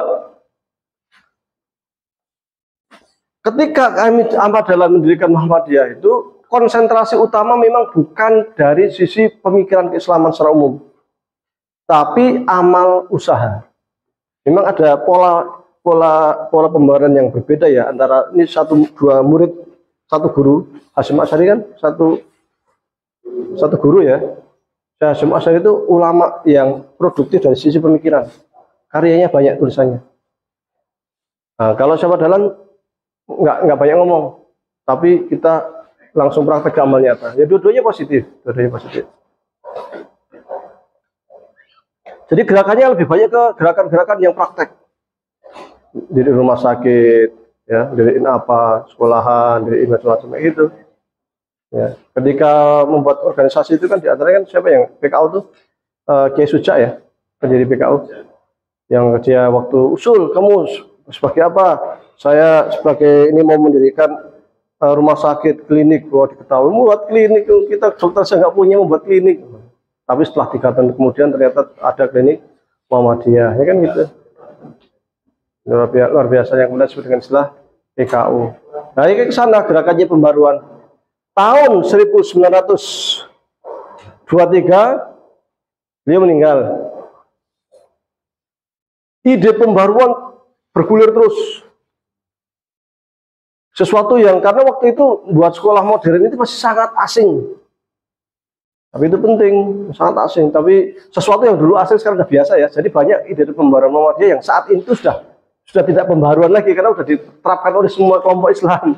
ketika kami dalam mendirikan Muhammadiyah itu, konsentrasi utama memang bukan dari sisi pemikiran keislaman secara umum, tapi amal usaha. Memang ada pola pembaharan yang berbeda ya antara ini dua murid, satu guru. Hasyim Asy'ari kan satu guru ya. Hasyim Asy'ari itu ulama yang produktif dari sisi pemikiran, karyanya banyak tulisannya. Nah, kalau Syekh Dalan nggak banyak ngomong, tapi kita langsung praktek ke amal nyata. Ya dua-duanya positif, Jadi gerakannya lebih banyak ke gerakan-gerakan yang praktek. Di rumah sakit, ya, diriin apa, sekolahan, diriin macam-macam itu. Ya, ketika membuat organisasi itu kan diantaranya kan siapa yang PKU tuh Kiai Suja ya, pendiri PKU. Yang dia waktu usul, kamu sebagai apa? Saya sebagai ini mau mendirikan rumah sakit, klinik, bahwa diketahui membuat klinik, kita dokter saya nggak punya membuat klinik, tapi setelah 3 tahun kemudian ternyata ada klinik Muhammadiyah, ya kan gitu, luar biasa yang kemudian disebut dengan istilah PKU. Nah, ini ke sana gerakannya pembaruan. Tahun 1923 beliau meninggal. Ide pembaruan bergulir terus. Sesuatu yang karena waktu itu buat sekolah modern itu masih sangat asing. Tapi itu penting, sangat asing. Tapi sesuatu yang dulu asing sekarang sudah biasa ya. Jadi banyak ide pembaruan Muhammadiyah yang saat itu sudah tidak pembaruan lagi karena sudah diterapkan oleh semua kelompok Islam.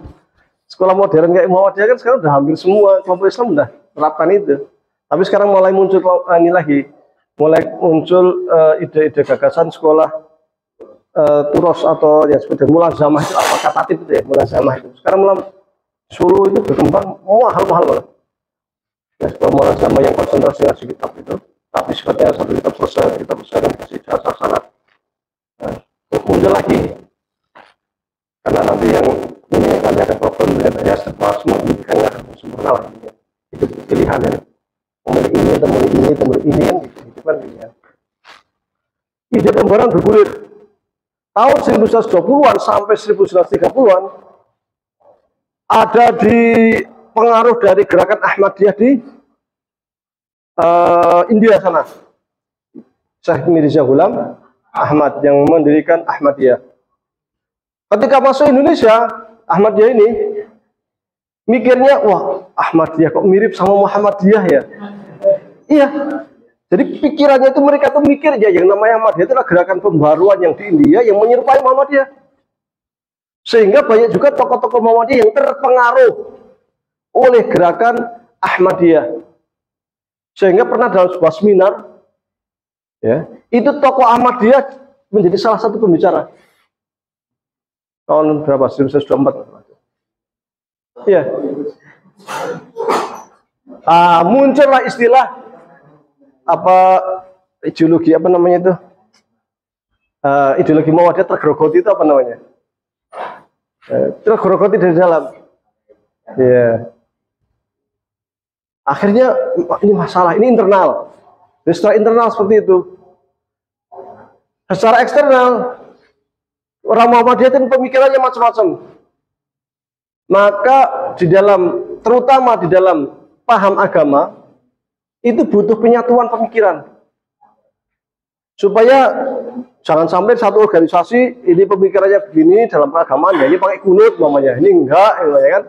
Sekolah modern kayak Muhammadiyah kan sekarang sudah hampir semua kelompok Islam sudah terapkan itu. Tapi sekarang mulai muncul ini lagi, mulai muncul ide-ide gagasan sekolah Turos atau yang seperti mulazamah itu apa katatif itu ya, mulazamah itu. Sekarang Solo itu berkembang mahal-mahal banget. Ya, sekolah mulazamah yang konsentrasi ngaji kitab itu, tapi sifatnya satu kitab selesai dan kasih jasa sangat. Nah, muncul lagi. Karena nanti yang ini akan ada problem ya semua pendidikannya akan sempurna lagi. Itu pilihannya. Memilih ini, teman ini kan gitu kan ya. Ide pembaruan bergulir. Tahun 1920-an sampai 1930-an ada di pengaruh dari gerakan Ahmadiyah di India sana. Syekh Mirza Ghulam Ahmad yang mendirikan Ahmadiyah. Ketika masuk Indonesia, Ahmadiyah ini mikirnya, wah Ahmadiyah kok mirip sama Muhammadiyah ya? Iya. Jadi pikirannya itu mereka tuh mikir ya yang namanya Ahmadiyah itu adalah gerakan pembaruan yang di India yang menyerupai Muhammadiyah. Sehingga banyak juga tokoh-tokoh Muhammadiyah yang terpengaruh oleh gerakan Ahmadiyah. Sehingga pernah dalam sebuah seminar, ya, itu tokoh Ahmadiyah menjadi salah satu pembicara. Tahun berapa? 1924. Iya. Muncullah istilah ideologi apa namanya itu? Ideologi Muhammadiyah tergerogoti itu apa namanya? Tergerogoti dari dalam. Ya. Akhirnya ini masalah, ini internal. Jadi secara internal seperti itu. Secara eksternal, orang Muhammadiyah itu pemikirannya macam-macam. Maka di dalam, terutama di dalam paham agama, itu butuh penyatuan pemikiran. Supaya jangan sampai satu organisasi ini pemikirannya begini dalam keagamaan, ya ini pakai kunut namanya, ini enggak, ya kan?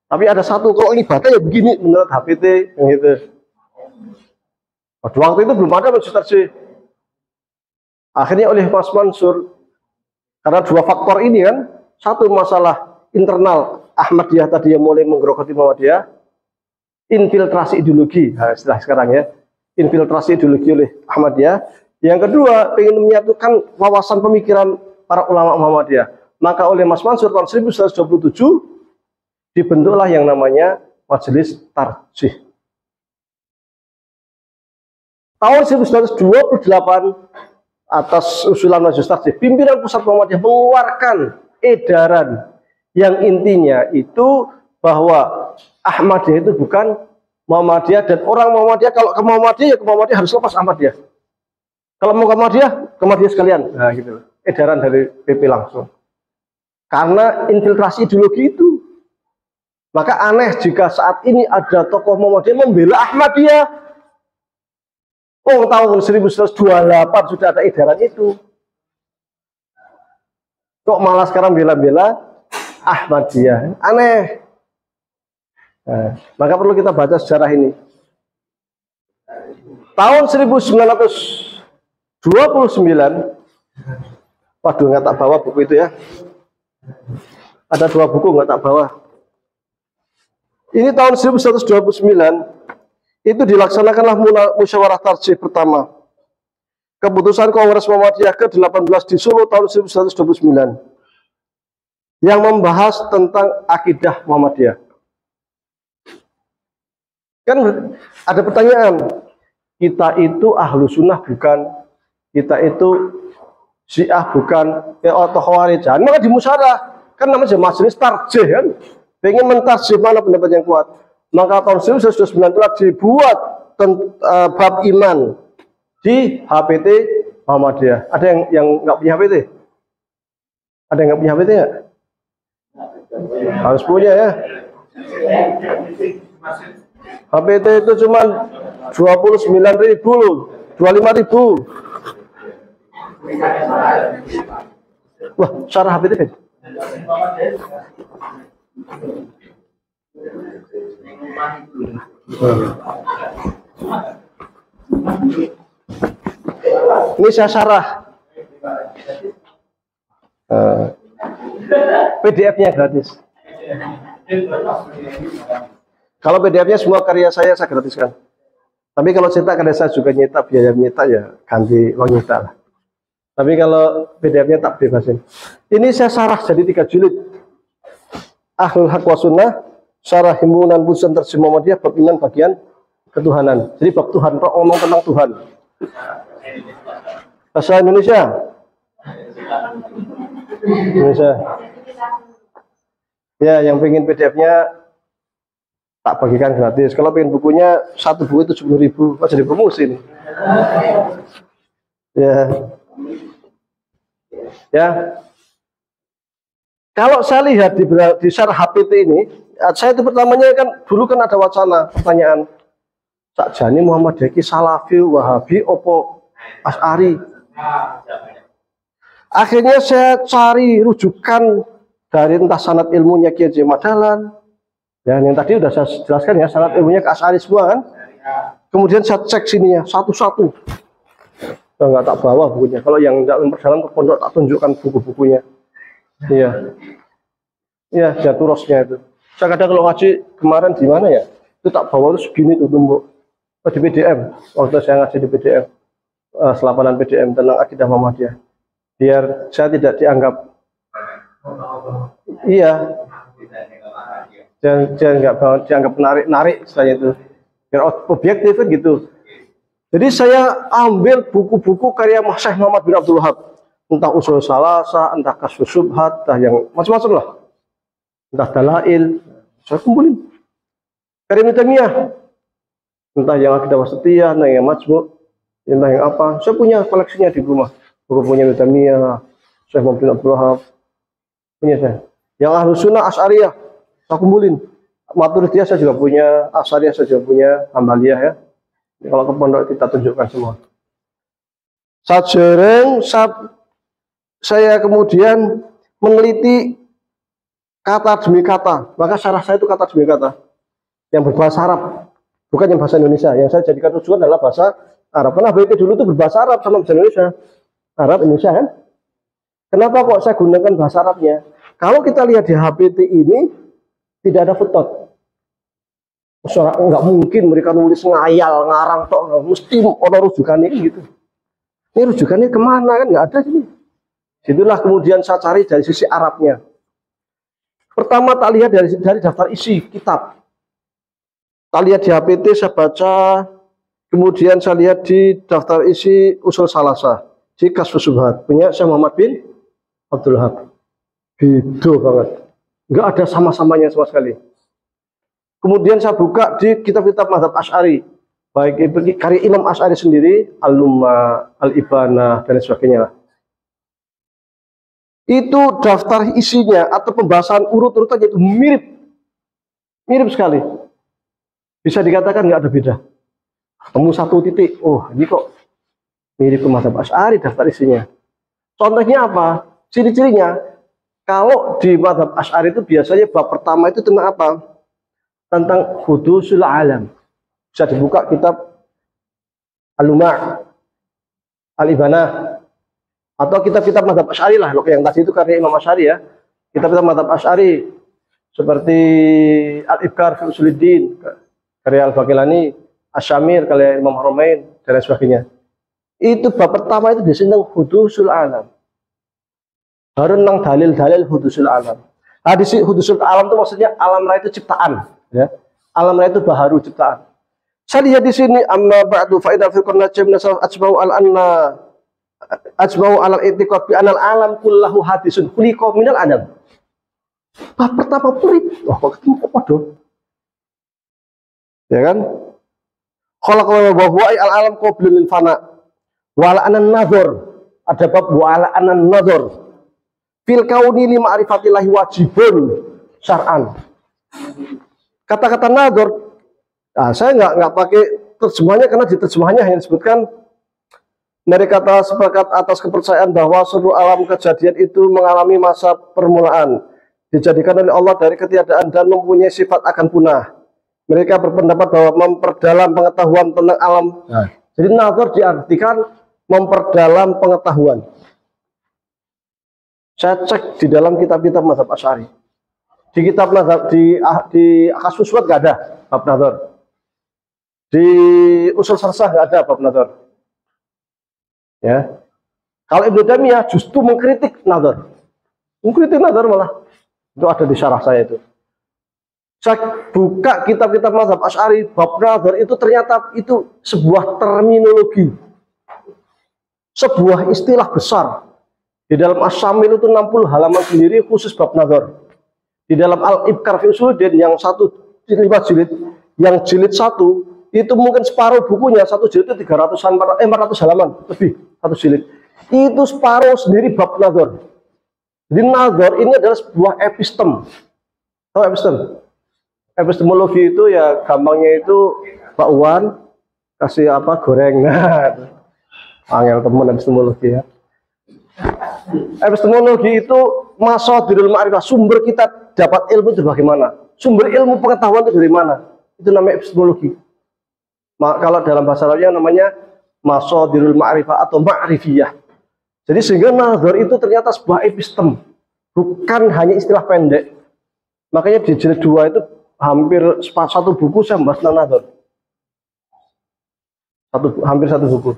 Tapi ada satu, kalau ini ibadah ya begini menurut HPT, gitu. Pada waktu itu belum ada Majelis Tarjih. Akhirnya oleh Mas Mansur, karena dua faktor ini kan, satu masalah internal Ahmadiyah tadi yang mulai menggerogoti Muhammadiyah, infiltrasi ideologi, nah, istilah sekarang ya, infiltrasi ideologi oleh Ahmadiyah. Yang kedua, ingin menyatukan wawasan pemikiran para ulama Muhammadiyah. Maka oleh Mas Mansur tahun 1927 dibentuklah yang namanya Majelis Tarjih. Tahun 1928 atas usulan Majelis Tarjih, pimpinan pusat Muhammadiyah mengeluarkan edaran yang intinya itu bahwa Ahmadiyah itu bukan Muhammadiyah, dan orang Muhammadiyah kalau ke Muhammadiyah, ya ke Muhammadiyah harus lepas Ahmadiyah. Kalau mau ke Muhammadiyah sekalian. Nah, gitu. Edaran dari PP langsung. Karena infiltrasi ideologi itu. Maka aneh jika saat ini ada tokoh Muhammadiyah membela Ahmadiyah. Oh, tahun 1928 sudah ada edaran itu. Kok malah sekarang bela-bela Ahmadiyah? Aneh. Nah, maka perlu kita baca sejarah ini. Tahun 1929, waduh nggak tak bawa buku itu ya. Ada dua buku nggak tak bawa. Ini tahun 1929 itu dilaksanakanlah musyawarah tarjih pertama. Keputusan Kongres Muhammadiyah ke-18 di Solo tahun 1929 yang membahas tentang akidah Muhammadiyah. Kan ada pertanyaan, kita itu ahlu sunnah bukan, kita itu syiah bukan, atau khawarij, maka di musyawarah, kan namanya majelis tarjih kan, pengen mentarjih mana pendapat yang kuat. Maka tahun 1929 telah dibuat bab iman di HPT Muhammadiyah. Ada yang nggak punya HPT? Ada yang nggak punya HPT nggak? Harus punya ya. HPT itu cuma 29.000 loh, 25.000. Wah, syarah HPT kan? Ini saya syarah. PDF-nya gratis. Kalau PDF-nya semua karya saya gratiskan. Tapi kalau cetak karya saya juga nyetak, biaya nyetak ya ganti uang nyetak lah. Tapi kalau PDF-nya tak bebasin. Ini saya syarah jadi 3 jilid. Ahlul Haq wa Sunnah, syarah himpunan putusan tarjih Muhammadiyah bab iman bagian ketuhanan. Jadi bab Tuhan, ngomong tentang Tuhan. Bahasa Indonesia. Indonesia. Ya, yang pengen PDF-nya tak bagikan gratis. Kalau pengen bukunya, satu buku itu 70.000, jadi promosi nih. Ya. Kalau saya lihat di syarah HPT ini, saya itu pertamanya kan dulu kan ada wacana pertanyaan sakjane Muhammadiyah iki Salafi, Wahabi, opo Asy'ari. Akhirnya saya cari rujukan dari entah sanad ilmunya Kiai Haji Ahmad Dahlan. Ya, yang tadi udah saya jelaskan ya, sanad ilmunya ke Asy'ari semua kan. Kemudian saya cek sininya satu-satu. Enggak tak bawa bukunya. Kalau yang enggak memperdalam ke pondok tak tunjukkan buku-bukunya. Iya. Iya, Jaturosnya itu. Saya kadang kalau ngaji kemarin di mana ya? Itu tak bawa itu segini tuh tumbuk. Oh, di PDM. Waktu saya ngaji di PDM. Selapanan PDM tentang akidah Muhammadiyah. Biar saya tidak dianggap. Iya. Jangan enggak dianggap narik istilahnya itu. Biar objektif kan gitu. Jadi saya ambil buku-buku karya Syekh Muhammad bin Abdul Wahab. Entah usul salasah, entah kasus subhat, entah yang macam-macam lah. Entah dalail, saya kumpulin. Karya Ibnu Taimiyah, entah yang akidah wasatiyah, entah yang majmu', entah yang apa. Saya punya koleksinya di rumah. Buku punya Ibnu Taimiyah, Syekh Muhammad bin Abdul Wahab, punya saya. Yang Ahlus Sunnah Asy'ariyah, saya kumpulin. Maturidiyah saya juga punya, Asy'ariyah saya juga punya, Hambaliyah ya. Kalau ke pondok kita tunjukkan semua. Saya kemudian meneliti kata demi kata. Maka syarah saya itu kata demi kata. Yang berbahasa Arab. Bukan yang bahasa Indonesia. Yang saya jadikan rujukan adalah bahasa Arab. Karena HBT dulu itu berbahasa Arab sama bahasa Indonesia. Arab Indonesia kan? Kenapa kok saya gunakan bahasa Arabnya? Kalau kita lihat di HBT ini tidak ada footnote. Enggak mungkin mereka nulis ngayal, ngarang tok, mesti ono rujukannya gitu. Ini rujukannya kemana kan? Nggak ada sini. Itulah kemudian saya cari dari sisi Arabnya. Pertama tak lihat dari daftar isi kitab. Tak lihat di HPT saya baca, kemudian saya lihat di daftar isi usul salasah, di Kasyfus Syubhat punya Syekh Muhammad bin Abdul Wahab. Beda banget. Nggak ada sama-samanya sama sekali. Kemudian saya buka di kitab-kitab mazhab Asy'ari, baik itu karya Imam Asy'ari sendiri, Al-Lumma, Al-Ibanah dan sebagainya. Itu daftar isinya atau pembahasan urut-urutannya itu mirip sekali. Bisa dikatakan nggak ada beda. Temu satu titik, oh ini kok mirip ke mazhab Asy'ari daftar isinya. Contohnya apa? Ciri-cirinya, kalau di mazhab Asy'ari itu biasanya bab pertama itu tentang apa? Tentang hudusul alam. Bisa dibuka kitab Al-Lumma', Al-Ibanah, atau kitab-kitab mazhab Asy'ari lah. Yang tadi itu karya Imam Asy'ari ya. Kitab-kitab mazhab Asy'ari seperti Al-Ibkar fi Usuluddin karya Al-Baqilani, Asy-Syamir karya Imam Haramain dan lain sebagainya. Itu bab pertama itu biasanya tentang hudusul alam. Baru tentang dalil-dalil hudusul alam. Hadis hudusul alam itu maksudnya alam raya itu ciptaan. Ya, alam raya itu baharu ciptaan. Saya lihat di sini amma ba'du fa idza fi qurnati min salaf ajma'u al-i'tiqad bi anal alam kullahu hadisun khuliqa minal adam. Bab pertama murid, wah kok ketemu kok padha. Ya kan? Khalaqa wa huwa al-alam qablul lil fana. Wa anan nazar. Ada bab wa anan nazar. Fil kauni li ma'rifatillahi wajibun syar'an. Kata-kata nador, nah, saya nggak pakai terjemahnya karena di terjemahnya hanya disebutkan mereka telah sepakat atas kepercayaan bahwa seluruh alam kejadian itu mengalami masa permulaan, dijadikan oleh Allah dari ketiadaan dan mempunyai sifat akan punah. Mereka berpendapat bahwa memperdalam pengetahuan tentang alam. Nah, jadi nador diartikan memperdalam pengetahuan. Saya cek di dalam kitab-kitab mazhab Asy'ari. Di kitab mazhab di Kasyfus Syubhat nggak ada bab nador. Di usul salasah nggak ada bab nador. Ya. Kalau Ibnu Taimiyah justru mengkritik nador. Mengkritik nador malah. Itu ada di syarah saya itu. Saya buka kitab-kitab mazhab Asy'ari, bab nador itu ternyata itu sebuah terminologi. Sebuah istilah besar. Di dalam Asy-Syamil itu 60 halaman sendiri khusus bab nador. Di dalam Al-Ibkar fi Usuluddin yang 5 jilid, yang jilid 1 itu mungkin separuh bukunya, satu jilid itu 400 halaman lebih, satu jilid. Itu separuh sendiri bab nador. Jadi nador ini adalah sebuah epistem. Tahu epistem? Epistemologi itu ya gampangnya itu bakwan kasih apa goreng. Nah, angel temen epistemologi ya. Epistemologi itu masadirul ma'rifah, sumber kita dapat ilmu itu bagaimana? Sumber ilmu pengetahuan itu dari mana? Itu namanya epistemologi. Kalau dalam bahasa Arabnya namanya masadirul ma'rifah atau ma'rifiyah. Jadi sehingga nazar itu ternyata sebuah epistem, bukan hanya istilah pendek. Makanya di jilid 2 itu hampir satu buku saya membahas tentang nazar. Hampir satu buku.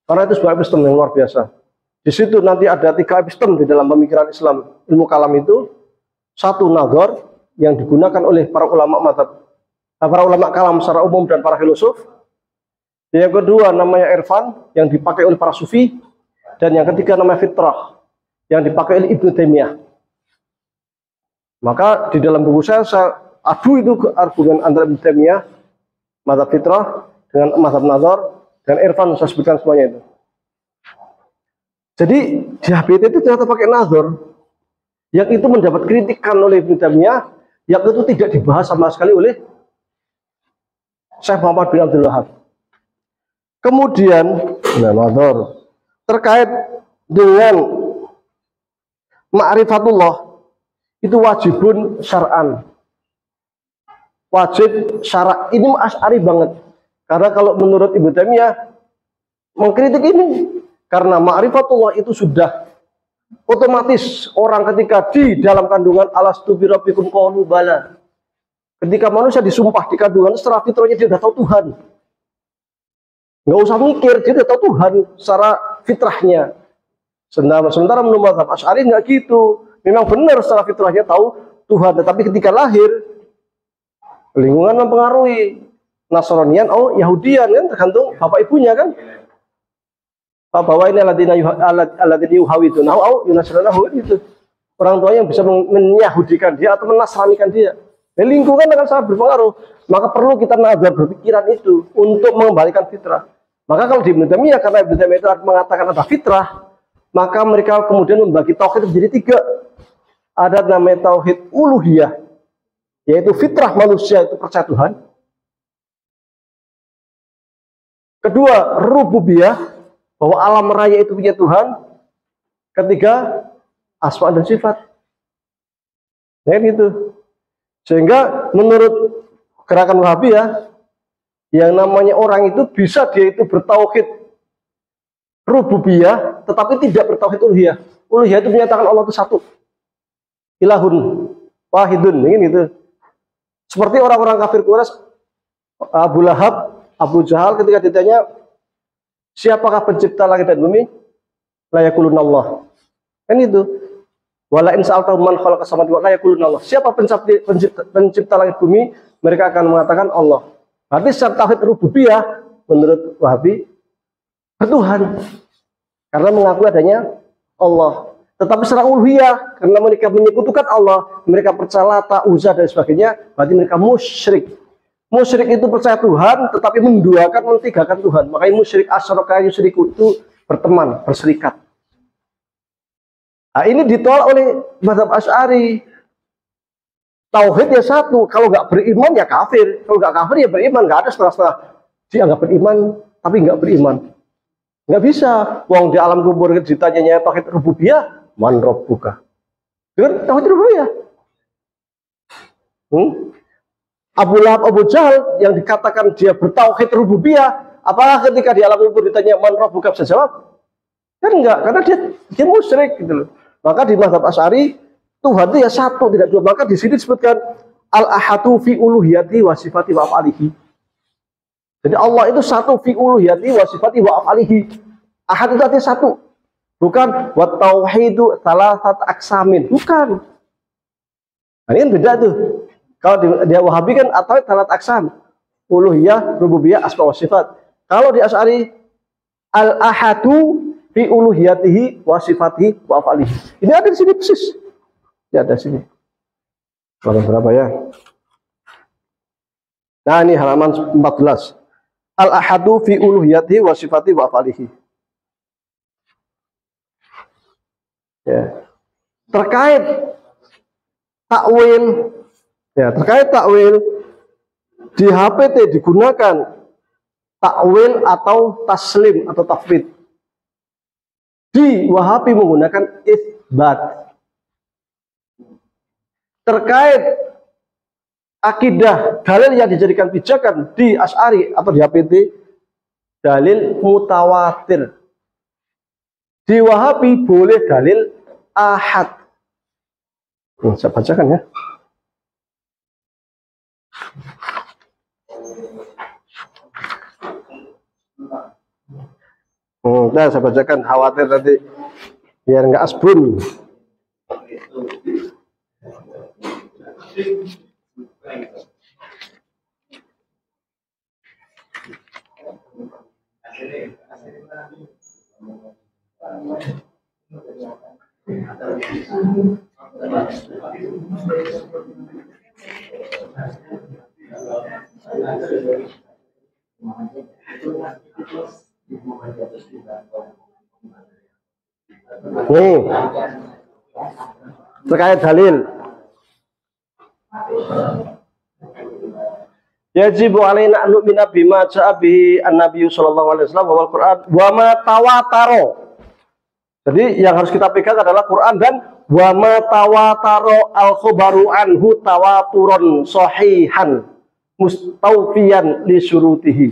Karena itu sebuah epistem yang luar biasa. Di situ nanti ada 3 epistem di dalam pemikiran Islam. Ilmu kalam itu satu nazar yang digunakan oleh para ulama mazhab, para ulama kalam secara umum dan para filosof. Yang kedua namanya irfan yang dipakai oleh para sufi. Dan yang ketiga namanya fitrah yang dipakai oleh Ibnu Taimiyah. Maka di dalam buku saya adu itu argumen antara Ibnu Taimiyah, mazhab fitrah dengan mazhab nazar dan irfan, saya sebutkan semuanya itu. Jadi di HBT itu ternyata pakai nazar yang itu mendapat kritikan oleh Ibnu Taimiyah, yang itu tidak dibahas sama sekali oleh Syekh Muhammad bin Abdul Wahab. Kemudian nazar terkait dengan ma'rifatullah itu wajibun syar'an. Wajib syara' ini Asy'ari banget. Karena kalau menurut Ibnu Taimiyah mengkritik ini karena ma'rifatullah itu sudah otomatis orang ketika di dalam kandungan alastu bi rabbikum qalu bala. Ketika manusia disumpah di kandungan secara fitrahnya dia sudah tahu Tuhan. Nggak usah mikir, dia sudah tahu Tuhan secara fitrahnya. Sementara menurut mazhab Asy'ari nggak gitu. Memang benar secara fitrahnya tahu Tuhan, tetapi ketika lahir lingkungan mempengaruhi. Nasranian, oh Yahudian kan tergantung bapak ibunya kan. Bahwa ini aladina yuhawidun, oh yunasranahu itu. Orang tua yang bisa menyahudikan dia atau menasranikan dia. Dan lingkungan akan sangat berpengaruh. Maka perlu kita nazar berpikiran itu untuk mengembalikan fitrah. Maka kalau di Ibnu Taimiyah, karena Ibnu Taimiyah itu mengatakan ada fitrah, maka mereka kemudian membagi tauhid menjadi 3. Ada namanya tauhid uluhiyah, yaitu fitrah manusia itu percaya Tuhan. Kedua, rububiyah, bahwa alam raya itu punya Tuhan. Ketiga, asma dan sifat. Ya gitu. Sehingga menurut gerakan Wahabiyah, yang namanya orang itu bisa dia itu bertauhid rububiyah, tetapi tidak bertauhid uluhiyah. Uluhiyah itu menyatakan Allah itu satu, ilahun wahidun, gitu. Seperti orang-orang kafir Quraisy, Abu Lahab, Abu Jahal ketika ditanya siapakah pencipta langit dan bumi, la yaquluna Allah. Kan itu. Wala in sa'altahum man khalaqas samawati wal arda la yaquluna Allah. Siapa pencipta langit bumi, mereka akan mengatakan Allah. Berarti secara tauhid rububiyah menurut Wahabi bertuhan karena mengakui adanya Allah. Tetapi secara uluhiyah karena mereka menyekutukan Allah, mereka percaya Lata, Uzza dan sebagainya, berarti mereka musyrik. Musyrik itu percaya Tuhan tetapi menduakan, mentigakan Tuhan. Makanya musyrik asyraka yusyriku itu berteman, berserikat. Nah, ini ditolak oleh mazhab Asy'ari. Tauhid ya satu, kalau nggak beriman ya kafir, kalau nggak kafir ya beriman, nggak ada setengah-setengah. Dianggap beriman tapi nggak beriman, nggak bisa. Wong di alam kubur ditanyanya tauhid rububiyah, man rabbuka, dengan tauhid rububiyah. Abu Lahab, Abu Jahal yang dikatakan dia bertauhid rububiyah, apakah ketika di alam kubur ditanya man rabbuka bisa jawab? Kan enggak, karena dia musyrik gitu loh. Maka di mazhab Asy'ari Tuhan itu ya satu, tidak dua. Maka di sini disebutkan al-ahadu fi uluhiyati wa sifati wa af'alihi. Jadi Allah itu satu fi uluhiyati wa sifati wa af'alihi. Ahad itu artinya satu. Bukan wa tauhidu salasat aksamin. Bukan. Nah, ini beda tuh. Kalau di Wahabi kan atau salat aksam. Uluhiyah, rububiyah, asma wa sifat. Kalau di Asy'ari al-ahadu fi uluhiyatihi wa sifatihi wa af'alihi. Ini ada di sini persis. Ya ada sini. Halaman berapa ya? Nah, ini halaman 14. Al-ahadu fi uluhiyati wa sifati wa af'alihi. Ya. Terkait takwil Ya, terkait takwil di HPT digunakan takwil atau taslim atau tafwid. Di Wahabi menggunakan isbat. Terkait akidah dalil yang dijadikan pijakan di Asy'ari atau di HPT, dalil mutawatir. Di Wahabi boleh dalil ahad. Saya bacakan ya. Nah, saya bacakan, khawatir nanti biar nggak asbun. Nih, terkait dalil. Yajibu alaina an nu'mina bima ja'a bihi an-nabiy sallallahu alaihi wasallam wal Qur'an wa ma tawataro. Jadi yang harus kita pegang adalah Quran dan wa ma tawataro al-khabaru anhu tawaturon sahihan mustawfiyan li syurutihi.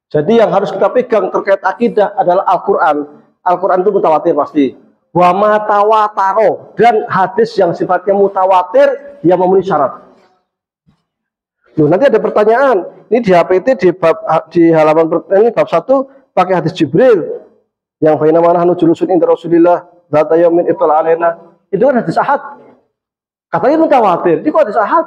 Jadi yang harus kita pegang terkait akidah adalah Al-Qur'an. Al-Qur'an itu mutawatir pasti. Wa ma tawataro, dan hadis yang sifatnya mutawatir yang memenuhi syarat. Loh, nanti ada pertanyaan. Ini di HPT di halaman ini bab 1 pakai hadis Jibril yang baina mana hanu julusun inda Rasulillah dzata yaumin itala alaina. Itu kan hadis ahad. Katanya mutawatir. Ini kok hadis ahad?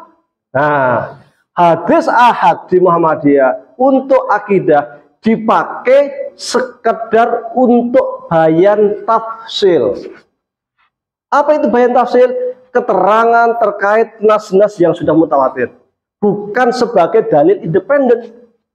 Nah, hadis ahad di Muhammadiyah untuk akidah dipakai sekedar untuk bayan tafsil. Apa itu bayan tafsil? Keterangan terkait nas-nas yang sudah mutawatir, bukan sebagai dalil independen.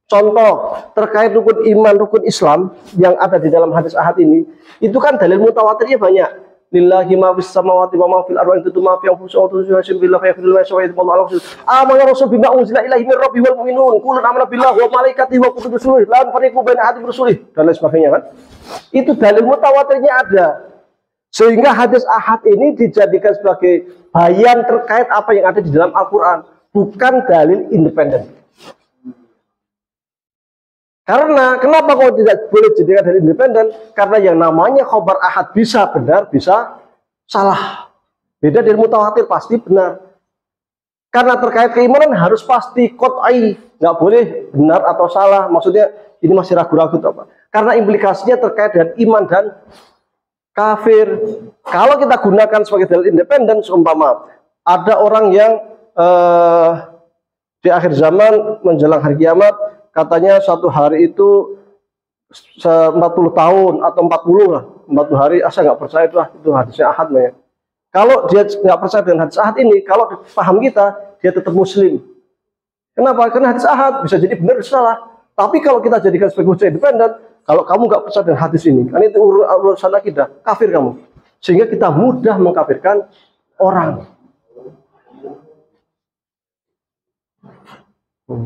Contoh terkait rukun iman, rukun Islam yang ada di dalam hadis ahad ini, itu kan dalil mutawatirnya banyak. Lillahi ma fis samawati wa ma fil ardi itu ma fi anfusikum wa tusyriku billahi fa yaghfiru ma yasha wa yadhlu amana rasul bima unzila ilaihi min rabbi wal mu'minun kullun amana billahi wa malaikatihi wa kutubihi rusulihi la nufarriqu baina ahadin min rusulihi dan lain sebagainya kan. Itu dalil mutawatirnya ada. Sehingga hadis ahad ini dijadikan sebagai bayan terkait apa yang ada di dalam Al-Qur'an, bukan dalil independen. Karena kenapa kok tidak boleh dijadikan dalil independen? Karena yang namanya khobar ahad bisa benar, bisa salah. Beda dari mutawatir, pasti benar. Karena terkait keimanan harus pasti qat'i, nggak boleh benar atau salah. Maksudnya ini masih ragu-ragu apa? Karena implikasinya terkait dengan iman dan kafir. Kalau kita gunakan sebagai dalil independen, seumpama ada orang yang di akhir zaman menjelang hari kiamat, katanya satu hari itu 40 tahun atau 40 lah, 40 hari. Saya nggak percaya itu hadisnya ahad ya. Kalau dia nggak percaya dengan hadis ahad ini, kalau paham kita, dia tetap muslim. Kenapa? Karena hadis ahad bisa jadi benar bisa salah. Tapi kalau kita jadikan sebagai hujah independen, kalau kamu nggak percaya dengan hadis ini, kan itu urusan akidah, kafir kamu. Sehingga kita mudah mengkafirkan orang.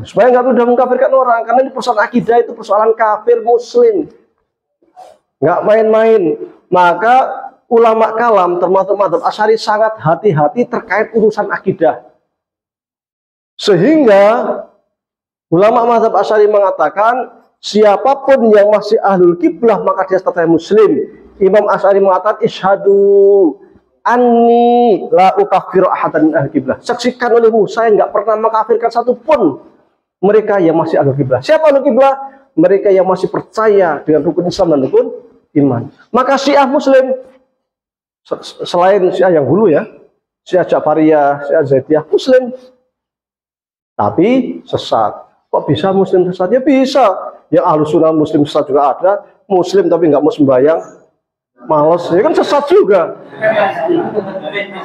Supaya nggak mudah mengkafirkan orang, karena ini persoalan akidah, itu persoalan kafir muslim, nggak main-main. Maka ulama kalam termasuk mazhab Asy'ari sangat hati-hati terkait urusan akidah. Sehingga ulama mazhab Asy'ari mengatakan siapapun yang masih ahlul kiblah maka dia statusnya muslim. Imam Asy'ari mengatakan isyhadu anni la ukaffiru ahadan min ahli kiblah. Saksikan olehmu, saya nggak pernah mengkafirkan satupun mereka yang masih ahlul kiblah. Siapa ahlul kiblah? Mereka yang masih percaya dengan rukun Islam dan rukun iman. Maka Syiah muslim, selain Syiah yang hulu ya, Syiah Ja'fariyah, Syiah Zaidiyah muslim, tapi sesat. Kok bisa muslim sesat? Ya bisa. Yang ahlu sunnah muslim sesat juga ada, muslim tapi nggak mau sembahyang, males, ya kan sesat juga.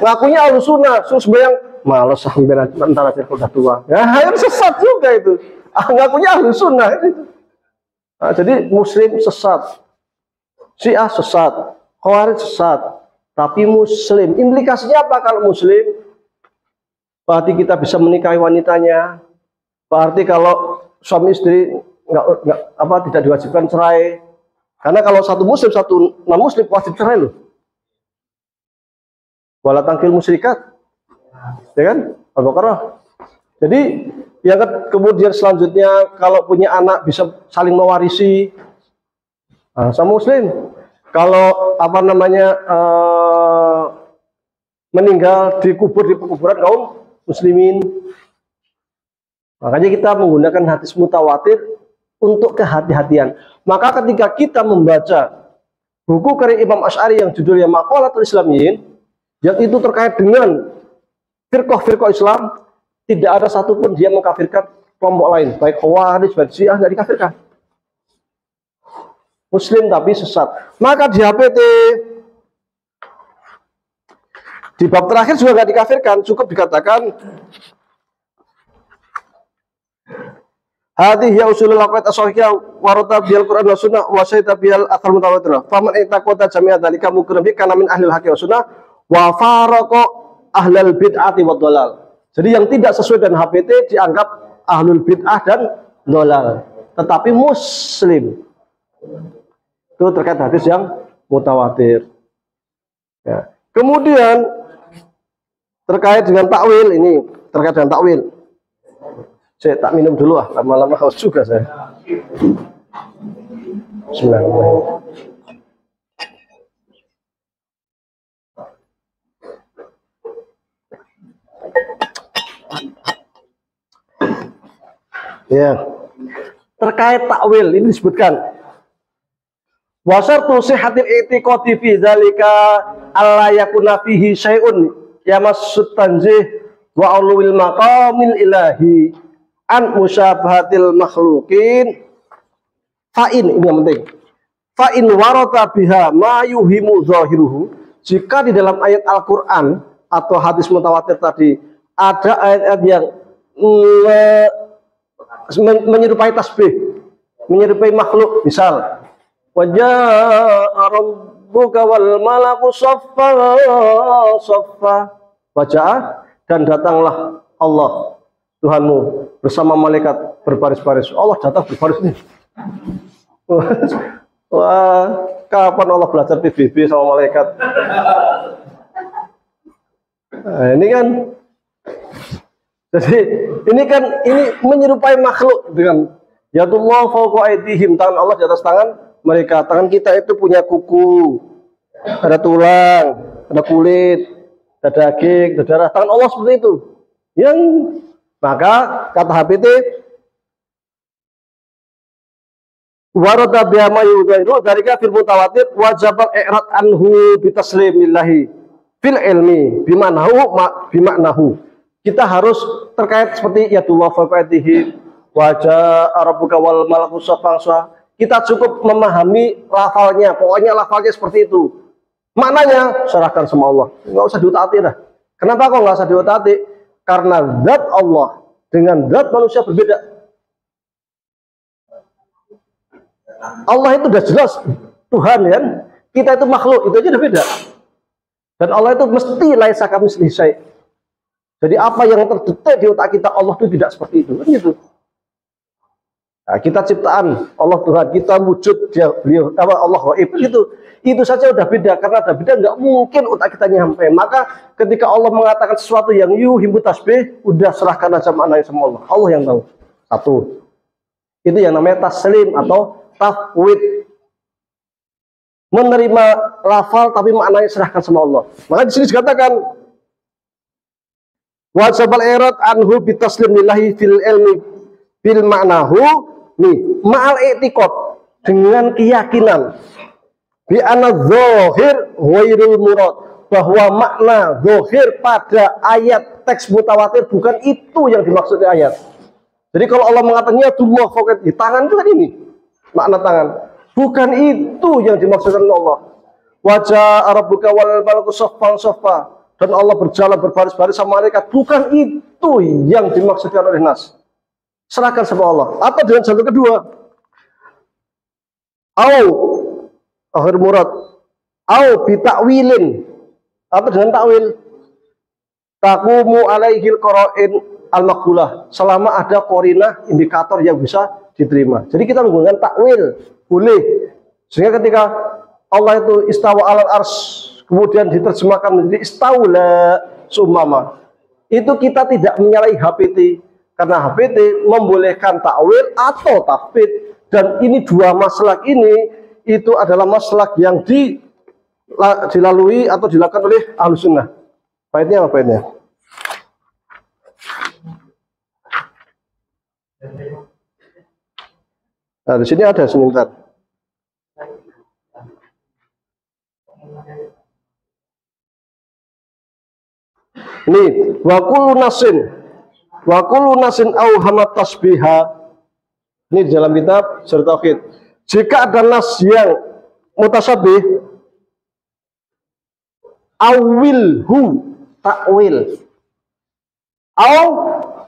Ngakunya ahlu sunnah, suruh sembahyang, males sampai antara kalau udah tua. Ya, yang sesat juga itu. Ngakunya ahlu sunnah itu. Nah, jadi muslim sesat, Syiah sesat, Khawarij sesat, tapi muslim. Implikasinya apa kalau muslim? berarti kita bisa menikahi wanitanya. Berarti kalau suami istri tidak diwajibkan cerai. Karena kalau satu muslim, satu non muslim wajib cerai loh. Wala tangkil musyrikat, ya kan? Al-Baqarah. Jadi yang kemudian selanjutnya kalau punya anak bisa saling mewarisi sama muslim. Kalau meninggal dikubur di pekuburan kaum muslimin. Makanya kita menggunakan hadis mutawatir untuk kehati-hatian. Maka ketika kita membaca buku karya Imam Asy'ari yang judulnya Maqalatul Islamiyyin, yang itu terkait dengan firqah-firqah Islam, tidak ada satupun dia mengkafirkan kelompok lain, baik Khawarij, baik Syiah, tidak dikafirkan. Muslim tapi sesat. Maka di HPT di bab terakhir juga nggak dikafirkan, cukup dikatakan hadhihi usulul aqwaid as-sahihah wa rata bil Qur'an wa sunnah wa sayta bil athar mutawatir. Faman itaqata jami'a dzalika mukrim bi kana min ahli al-haqi wa sunnah wa faraqa ahlal bid'ati wa dhalal. Jadi yang tidak sesuai dengan HPT dianggap ahlul bid'ah dan dhalal. Tetapi muslim. Itu terkait hadis yang mutawatir. Ya. Kemudian terkait dengan takwil, ini terkait dengan takwil. Saya tak minum dulu lama-lama haus juga saya. Bismillahirrahmanirrahim. Ya. Terkait takwil ini disebutkan wa syartu sihhatil i'tiqadi fi dzalika alla yakuna fihi syai'un yamassut tanzih wa ulul maqamil ilahi an musyabahatil makhluqin fa'in, ini yang penting, fa'in warata biha ma yuhimu zahiruhu. Jika di dalam ayat Al-Quran atau hadis mutawatir tadi ada ayat-ayat yang menyerupai tasbih, menyerupai makhluk, misal wajah rabbuka wal malaku saffa saffa, wajah dan datanglah Allah Tuhanmu bersama malaikat berbaris-baris. Allah datang berbaris nih. Wah, kapan Allah belajar PBB sama malaikat? Nah, ini kan, jadi ini menyerupai makhluk dengan yadullah fawqa aydihim, tangan Allah di atas tangan mereka. Tangan kita itu punya kuku, ada tulang, ada kulit, ada daging, ada darah. Tangan Allah seperti itu. Yang maka kata HPT warada bihama yudhairu dzalika fil mutawatir wajibal i'rad anhu bitaslimillahi fil ilmi bimaknahu. Kita harus terkait seperti ya tuwa faqatihi wajah rabbuka wal malaku saffan saffan. Kita cukup memahami lafalnya, pokoknya lafalnya seperti itu. Maknanya serahkan sama Allah, nggak usah diutak-atik dah. Kenapa kok nggak usah diutak-atik? Karena zat Allah dengan zat manusia berbeda. Allah itu sudah jelas Tuhan, kan? Kita itu makhluk, itu aja udah beda. Dan Allah itu mesti laisa kamitslihi syai'. Jadi apa yang terdetek di otak kita, Allah itu tidak seperti itu, kan gitu. Nah, kita ciptaan Allah Tuhan, kita wujud beliau Allah gaib gitu. Itu saja udah beda, karena udah beda nggak mungkin otak kita nyampe. Maka ketika Allah mengatakan sesuatu yang yuhibbu tasbih, udah serahkan aja maknanya sama Allah. Allah yang tahu. Satu. Itu yang namanya taslim atau tafwid. Menerima lafal tapi maknanya serahkan sama Allah. Maka di sini dikatakan wajibal i'rad anhu bitaslim lillahi fil ilmi bil ma'nahu nih ma'al i'tiqad, dengan keyakinan bi anna dzahir ghairul murad, bahwa makna zahir pada ayat teks mutawatir bukan itu yang dimaksud di ayat. Jadi kalau Allah mengatakan yadullah fawqa di tangan itu kan ini makna tangan, bukan itu yang dimaksudkan Allah. Wajah rabbuka wal malaku saffan saffa, dan Allah berjalan berbaris-baris sama malaikat, bukan itu yang dimaksudkan oleh nas. Serahkan sama Allah. Apa dengan jalur kedua? Akhir murad. Bitakwilin. Apa dengan takwil? taqumu alaihil qara'in al-maqbulah, selama ada korinah indikator yang bisa diterima. Jadi kita menggunakan takwil boleh. Sehingga ketika Allah itu istawa alal ars, kemudian diterjemahkan menjadi istaula sumama, itu kita tidak menyalahi HPT, karena HPT membolehkan takwil atau tafwid, dan ini dua maslak ini itu adalah maslak yang dilalui atau dilakukan oleh Ahlus Sunnah. Baiknya apa baiknya? Nah, di sini ada sebentar. Ini wa kullu nasin au hamat tasbiha. Ini di dalam kitab Syarh Tauhid. Jika ada nas yang mutasyabih, awilhu, takwil, au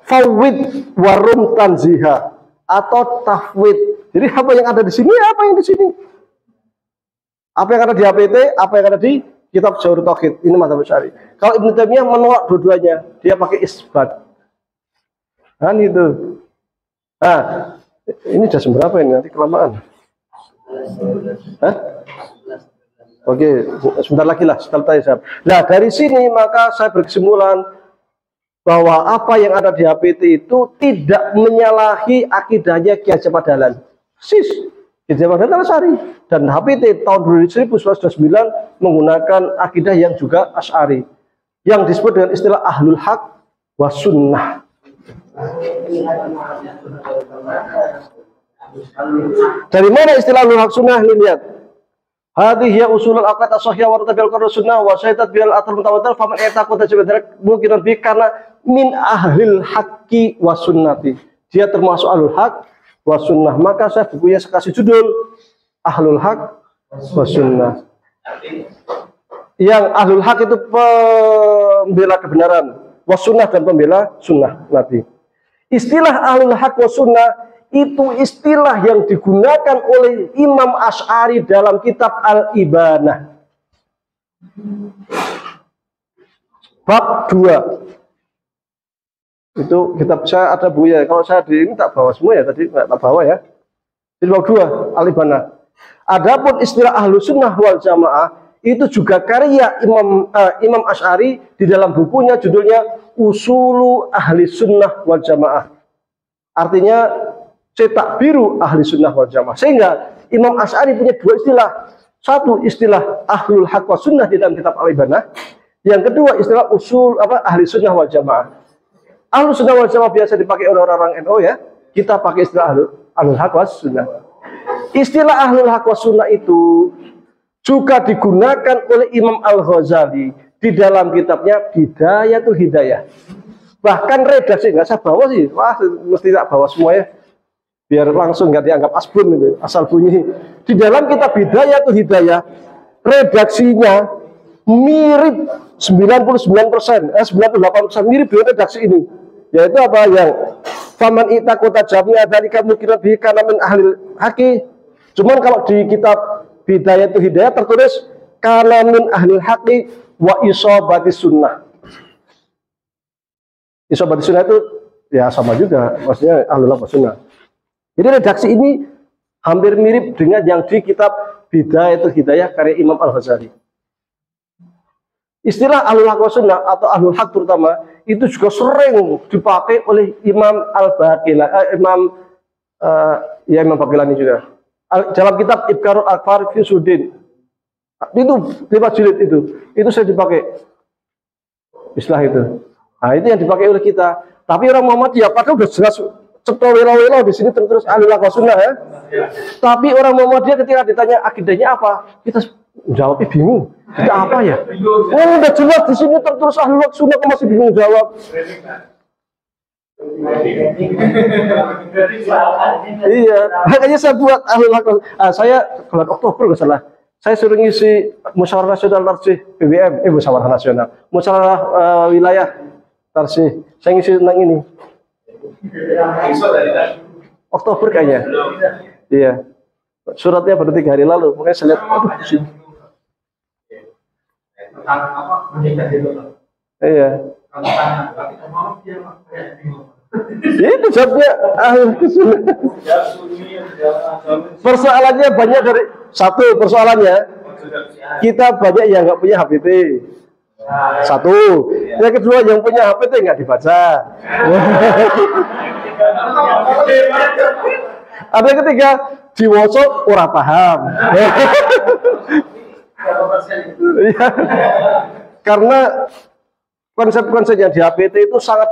fawwid warum tanziha, atau tafwid. Jadi apa yang ada di sini, apa yang di sini? Apa yang ada di HPT, apa yang ada di kitab Syarh Tauhid. Ini mazhab Asy'ari. Kalau Ibnu Taimiyah menolak dua-duanya, dia pakai isbat. Kan itu. Nah, ini jam berapa ini? Nanti kelamaan. Hah? Oke, sebentar lagi lah, setelah saya. Nah, dari sini maka saya berkesimpulan bahwa apa yang ada di HPT itu tidak menyalahi akidahnya Ki Hajar Dahlan. Sis, Ki Hajar Dahlan Asy'ari, dan HPT tahun 1929 menggunakan akidah yang juga Asy'ari, yang disebut dengan istilah Ahlul Haq wa Sunnah. Dari mana istilah Ahlul Haq Sunnah? Ini lihat. Hadhihi hiya usulul aqid as-sahihah wa rutabil qur'an sunnah wa syaitat bil athar mutawatir faman yataqu tajabadar mungkin bi karena min ahlil haqqi wa sunnati. Dia termasuk ahlul haq wa sunnah. Maka saya bukunya kasih judul Ahlul Haq wa Sunnah. Yang ahlul haq itu pembela kebenaran, wa sunnah dan pembela sunnah Nabi. Istilah ahlul haq wa sunnah itu istilah yang digunakan oleh Imam Asy'ari dalam kitab Al-Ibanah. Bab 2. Itu kitab saya ada Bu ya. Kalau saya di ini tak bawa semua ya, tadi tak bawa ya. Di bab 2 Al-Ibanah. Adapun istilah Ahlus Sunnah wal Jamaah itu juga karya Imam Asy'ari di dalam bukunya judulnya Usulu Ahli Sunnah wal Jamaah. Artinya cetak biru Ahli Sunnah wal Jamaah. Sehingga Imam Asy'ari punya dua istilah. Satu istilah Ahlul Haq wa Sunnah di dalam kitab Al-Ibanah. Yang kedua istilah usul Ahli Sunnah wal Jamaah. Ahlus Sunnah wal Jamaah biasa dipakai oleh orang-orang NU ya. Kita pakai istilah Ahlul Haq wa Sunnah. Istilah Ahlul Haq wa Sunnah itu juga digunakan oleh Imam Al-Ghazali di dalam kitabnya Bidayatul Hidayah. Bahkan redaksi nggak saya bawa sih, wah mesti tak bawa semuanya biar langsung nggak dianggap asbun itu, asal bunyi. Di dalam kitab Bidayatul Hidayah redaksinya mirip 99%, 98% mirip dengan redaksi ini. Yaitu apa yang faman itakota jamnya dari kamu kira bi kana min ahli haqi. Cuman kalau di kitab Bidayatul Hidayah tertulis kana min ahli haqi wa isabati sunnah. Isabati sunnah itu ya sama juga, maksudnya ahlul haq sunnah. Jadi redaksi ini hampir mirip dengan yang di kitab Bidayatul Hidayah karya Imam Al-Ghazali. Istilah ahlul haq sunnah atau ahlul haq terutama itu juga sering dipakai oleh Imam Al-Baqilani, Imam Baqilani juga. Dalam kitab Ibkarul Akfar fi Sudin. Itu 5 jilid itu saya dipakai istilah itu. Nah, itu yang dipakai oleh kita. Tapi orang Muhammadiyah padahal udah jelas ceto welo-welo di sini terus ahlul haq sunnah ya. Tapi orang Muhammadiyah ketika ditanya akidahnya apa, kita jawabnya bingung. Itu apa ya? Oh, udah jelas di sini tertulis ahlul haq sunnah, kok masih bingung jawab. Iya, makanya saya buat ahlul haq. Saya bulan Oktober nggak salah. Saya suruh ngisi musyawarah nasional Tarsih BBM, musyawarah nasional, musyawarah wilayah Tarsih. Saya ngisi tentang ini. Oktober kayaknya. Iya. Suratnya baru 3 hari lalu. Makanya saya lihat, aduh, sini. Iya. Itu jawabnya persoalannya banyak dari satu persoalannya kita banyak yang nggak punya HPT. Satu, yang kedua yang punya HPT nggak dibaca. Ada yang ketiga di WhatsApp orang paham. Karena konsep-konsep yang di HPT itu sangat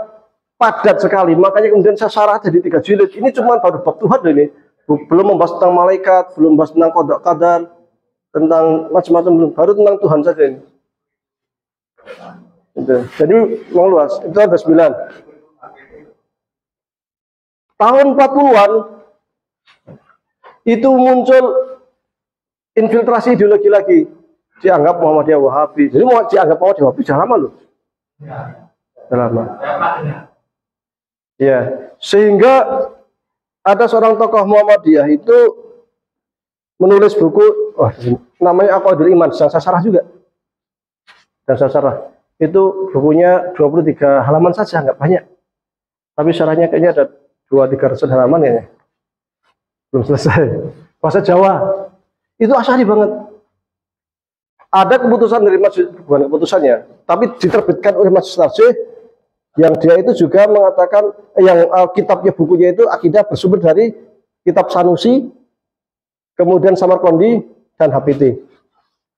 padat sekali, makanya kemudian saya sarah jadi 3 jilid. Ini cuma baru bab Tuhan ini, belum membahas tentang malaikat, belum membahas tentang qada qadar, tentang macam-macam, baru tentang Tuhan saja ini. Gitu. Jadi memang luas. Itu ada 9. Tahun 40-an itu muncul infiltrasi ideologi lagi, dianggap Muhammadiyah Wahabi. Jadi mau dianggap Muhammadiyah Wahabi sudah lama loh. Sudah lama. Ya, sehingga ada seorang tokoh Muhammadiyah itu menulis buku, namanya Aqwaidul Iman, yang saya sarah juga. Dan saya sarah. Itu bukunya 23 halaman saja, nggak banyak. Tapi sarahnya kayaknya ada 2-3 halaman kayaknya. Belum selesai. Bahasa Jawa. Itu Asy'ari banget. Ada keputusan dari majelis, bukan keputusannya, tapi diterbitkan oleh majelis tarjih yang dia itu juga mengatakan yang kitabnya bukunya itu akidah bersumber dari kitab Sanusi, kemudian Samarqandi dan HPT.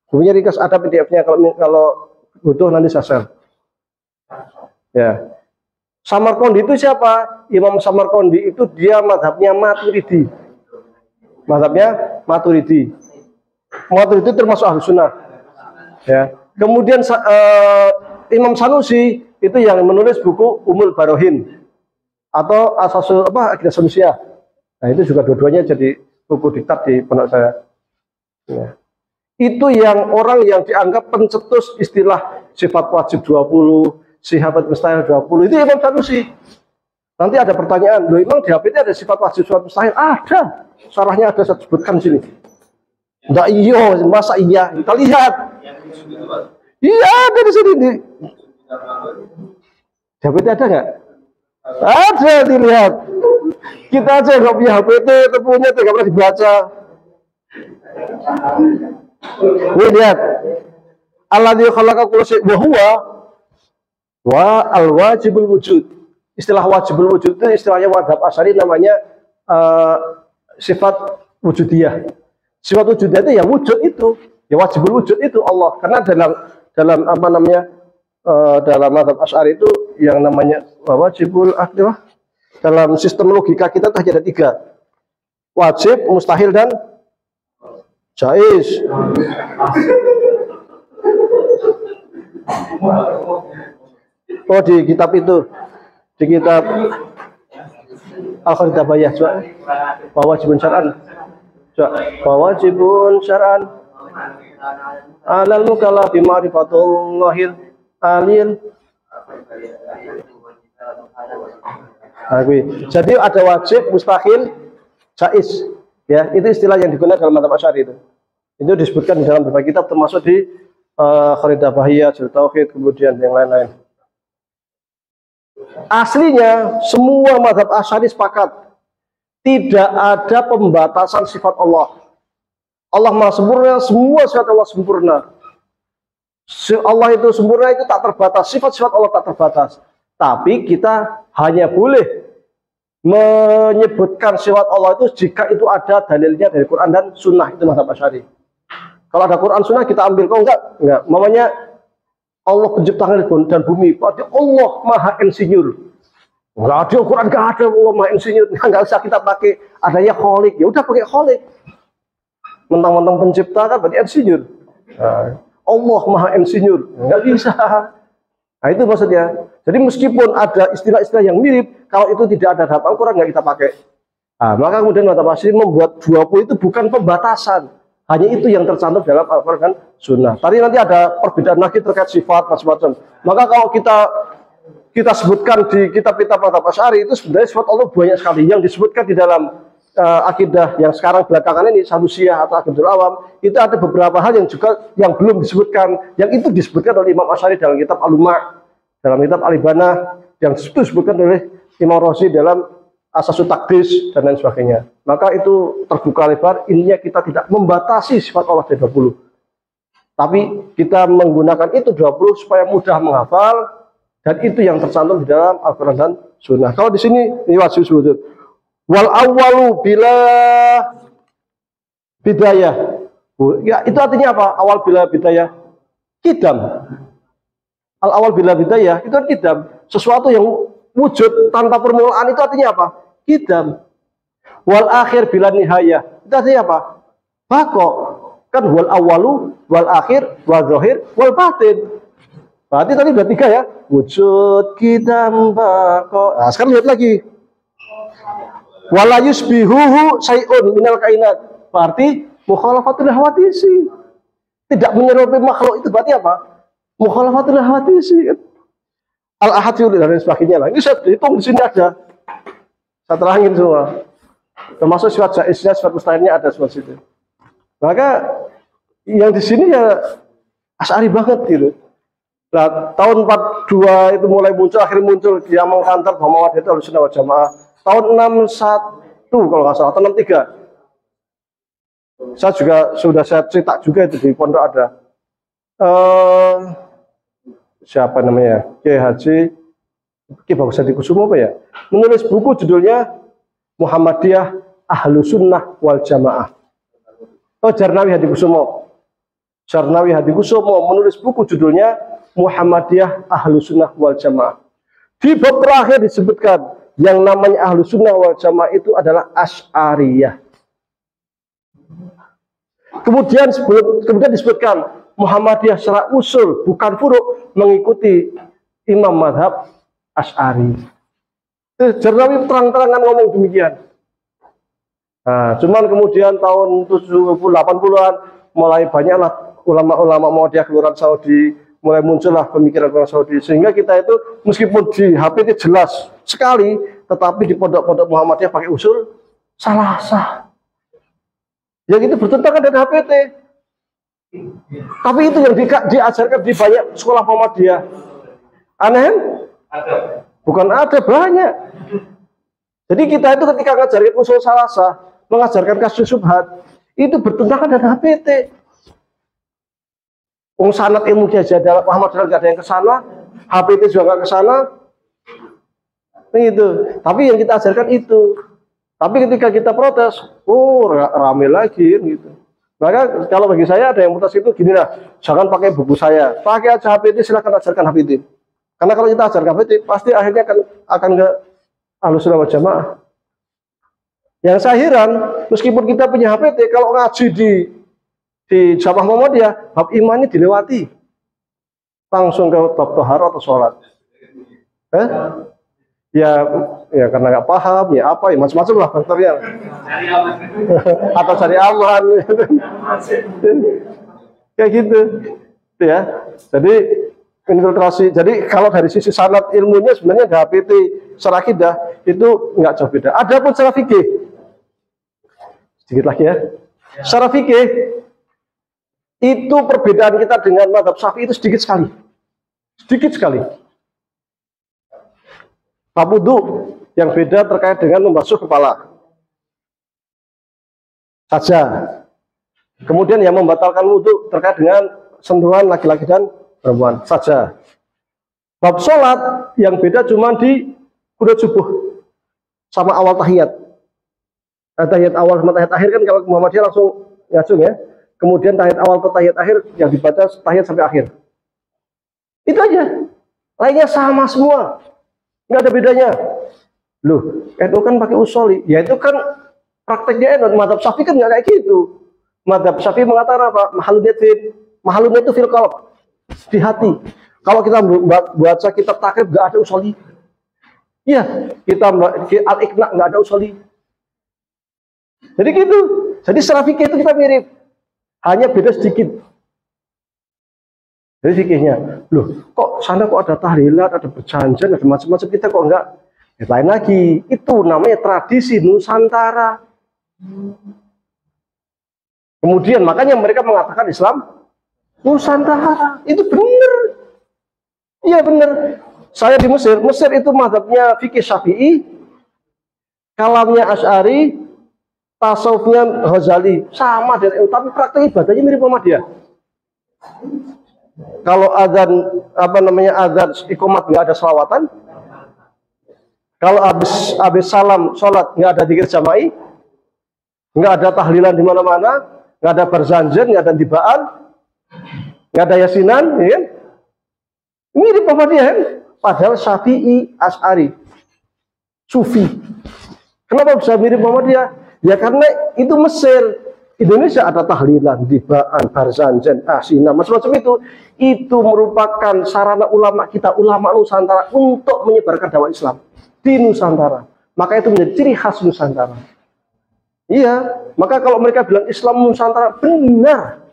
Bukunya ringkas, ada PDF-nya kalau butuh nanti saya share. Ya. Samarqandi itu siapa? Imam Samarqandi itu dia mazhabnya Maturidi. Mazhabnya Maturidi. Maturidi termasuk Ahlus Sunnah. Ya. Kemudian Imam Sanusi itu yang menulis buku Ummul Barohin atau Asasul Akidah Sunusiyah. Nah, itu juga dua-duanya jadi buku diktat di pondok saya. Ya. Itu yang orang yang dianggap pencetus istilah sifat wajib 20, sifat mustahil 20, itu Imam Sanusi. Nanti ada pertanyaan, loh emang di HPT ada sifat wajib, sifat mustahil? Ada. Sarahnya ada, saya sebutkan di sini. Enggak iya, masa iya? Kita lihat. Iya, ada di sini. Di HPT ada nggak? Ada, dilihat. Kita aja nggak punya HPT, tepunya nggak pernah dibaca. Ini lihat. Alladzi khalaqa kulla syai' wa huwa wa al-wajibul wujud. Istilah wajibul wujud itu istilahnya mazhab Asy'ari namanya sifat wujudiyah. Sifat wujudiyah itu ya wujud itu, ya wajibul wujud itu Allah. Karena dalam apa namanya dalam mazhab Asy'ari itu yang namanya wajibul akhdih. Dalam sistem logika kita tuh hanya ada 3. Wajib, mustahil dan jaiz. Oh, di kitab itu, di kitab Al-Kharidabayah, coba wajibun syar'an, coba wajibun syar'an alal mukallaf bi ma'rifatullahil alil. Jadi ada wajib, mustahil, jaiz. Ya, itu istilah yang digunakan dalam mazhab Asy'ari itu. Itu disebutkan di dalam beberapa kitab termasuk di Kharidabayah, Jalil Tauhid, kemudian yang lain-lain. Aslinya semua mazhab Asy'ari sepakat tidak ada pembatasan sifat Allah. Allah Maha sempurna, semua sifat Allah sempurna. Allah itu sempurna, itu tak terbatas, sifat-sifat Allah tak terbatas. Tapi kita hanya boleh menyebutkan sifat Allah itu jika itu ada dalilnya dari Quran dan Sunnah, itu mazhab Asy'ari. Kalau ada Quran Sunnah kita ambil, kalau enggak. Mamanya Allah pencipta langit dan bumi, berarti Allah Maha Insinyur. Enggak ada Quran, enggak ada Allah Maha Insinyur. Enggak usah kita pakai adanya Khalik, ya udah pakai Khalik. Mentang-mentang pencipta kan berarti insinyur. Nah, Allah Maha Insinyur, enggak bisa. Nah, itu maksudnya. Jadi meskipun ada istilah-istilah yang mirip, kalau itu tidak ada dalam Al-Quran, nggak kita pakai. Nah, maka kemudian mazhab Asy'ari membuat 20 itu bukan pembatasan. Hanya itu yang tercantum dalam Al-Quran dan Sunnah. Tadi nanti ada perbedaan lagi terkait sifat macam-macam. Maka kalau kita sebutkan di kitab-kitab mazhab Asy'ari itu sebenarnya sifat Allah banyak sekali. Yang disebutkan di dalam akidah yang sekarang belakangan ini, Salusiyah atau Aqidul Awam, itu ada beberapa hal yang juga yang belum disebutkan. Yang itu disebutkan oleh Imam Asy'ari dalam kitab Al-Lumah. dalam kitab Al-Ibanah yang disebutkan oleh Imam Razi dalam Asasul Taqdis dan lain sebagainya. Maka itu terbuka lebar, intinya kita tidak membatasi sifat Allah dari 20. Tapi kita menggunakan itu 20 supaya mudah menghafal, dan itu yang tercantum di dalam Al-Quran dan Sunnah. Kalau di sini ini wajib sujud. Wal awwalu bila bidayah. Ya, itu artinya apa? Awal bila bidayah. Kidam. Al awal bila bidayah itu kan kidam. Sesuatu yang wujud tanpa permulaan itu artinya apa? Kidam. Wal akhir bila nihayah. Itu artinya apa? Bako. Kan wal awalu, wal akhir, wal zahir, wal batin. Berarti tadi udah 3 ya. Wujud, kidam, bako. Nah, sekarang lihat lagi. Wala yusbihuhu say'un minal kainat. Berarti mukhalafatul hawadisi. Tidak menyerupai makhluk itu berarti apa? Mukhalafatul hawadisi. Al-ahad dan lain sebagainya lah. Ini saya hitung di sini ada. Saya terangin semua. Termasuk sifat jaiznya, sifat mustahilnya ada semua situ. Maka yang di sini ya Asy'ari banget gitu. Nah, tahun 42 itu mulai muncul, akhirnya muncul yang mengkantar bahwa Muhammadiyah itu Ahlussunnah wal Jamaah. Tahun 61 kalau nggak salah, atau 63. Saya juga sudah saya cerita juga itu di pondok ada. Siapa namanya? Kiai Haji Ki Bagus Hadi Kusumo apa ya? Menulis buku judulnya Muhammadiyah Ahlussunnah wal Jamaah. Oh, Jarnawi Hadi Kusumo. Jarnawi Hadi Kusumo menulis buku judulnya Muhammadiyah Ahlussunnah wal Jamaah. Di bab terakhir disebutkan yang namanya Ahlussunnah wal Jamaah itu adalah Asy'ariyah. Kemudian disebutkan Muhammadiyah secara usul bukan furu' mengikuti imam madhab Asy'ari. Jarnawi terang-terangan ngomong demikian. Nah, cuman kemudian tahun 70-80-an mulai banyaklah ulama-ulama Muhammadiyah keluaran Saudi, mulai muncullah pemikiran orang Saudi, sehingga kita itu meskipun di HPT jelas sekali, tetapi di pondok-pondok Muhammadiyah pakai usul salah. Yang itu bertentangan dengan HPT. Tapi itu yang diajarkan di banyak sekolah Muhammadiyah. Aneh? Bukan ada, banyak. Jadi kita itu ketika ngajarin usul salasah, mengajarkan kasus syubhat, itu bertentangan dengan HPT. Sanad ilmu jadah Muhammadiyah nggak ada yang ke sana, HPT juga nggak ke sana. Itu. Tapi yang kita ajarkan itu. Tapi ketika kita protes, rame lagi gitu. Maka kalau bagi saya ada yang protes itu gini lah, jangan pakai buku saya, pakai aja HPT, silakan ajarkan HPT. Karena kalau kita ajarkan HPT, pasti akhirnya akan ke Ahlussunnah wal Jamaah. Yang saya heran, meskipun kita punya HPT, kalau ngaji di Jamaah Muhammadiyah, bab iman ini dilewati, langsung ke bab thaharah atau sholat. Ya karena nggak paham, ya apa, ya macam-macam lah faktornya. Atau cari aman, kayak gitu, ya. Jadi infiltrasi. Jadi kalau dari sisi sanad ilmunya sebenarnya di HPT secara akidah itu nggak jauh beda. Adapun secara fikih, sedikit lagi ya. Secara fikih itu perbedaan kita dengan mazhab Syafi'i itu sedikit sekali. Bab wudu yang beda terkait dengan membasuh kepala saja. Kemudian yang membatalkan wudu terkait dengan sentuhan laki-laki dan perempuan saja. Bab sholat yang beda cuma di qunut subuh sama awal tahiyat. Tahiyat awal sama tahiyat akhir kan kalau Muhammadiyah langsung ngacung ya. Kemudian tahiyat awal ke tahiyat akhir yang dibaca tahiyat sampai akhir. Itu aja. Lainnya sama semua. Nggak ada bedanya. Loh, NU kan pakai usoli. Ya itu kan prakteknya NU. Mazhab Syafi'i kan nggak kayak gitu. Mazhab Syafi'i mengatakan apa? Mahalun itu fil qalb, di hati. Kalau kita baca kitab takrib nggak ada usoli. Iya, kita al-iqna nggak ada usoli. Jadi gitu. Jadi secara fikih itu kita mirip. Hanya beda sedikit. Jadi fikihnya, loh kok sana kok ada tahlilat, ada perjanjian, ada macam-macam, kita kok enggak? Ya, lain lagi, itu namanya tradisi Nusantara. Kemudian makanya mereka mengatakan Islam Nusantara, itu benar. Iya benar. Saya di Mesir, Mesir itu mazhabnya fikih Syafi'i, kalamnya Asy'ari, tasawufnya Ghazali, sama dengan tapi praktek ibadahnya mirip sama dia. Kalau adzan adzan iqamat nggak ada selawatan. Kalau habis salam sholat nggak ada dzikir jama'i, nggak ada tahlilan di mana-mana, nggak ada berzanjen, nggak ada tibaan, nggak ada yasinan, ya kan? Mirip sama dia kan? Padahal Syafi'i, Asy'ari, Sufi. Kenapa bisa mirip sama dia? Ya karena itu Mesir. Indonesia ada tahlilan, tibaan, berzanjen, yasinan, macam-macam itu. Itu merupakan sarana ulama kita, ulama Nusantara untuk menyebarkan dakwah Islam di Nusantara. Maka itu menjadi ciri khas Nusantara. Iya, maka kalau mereka bilang Islam Nusantara, benar.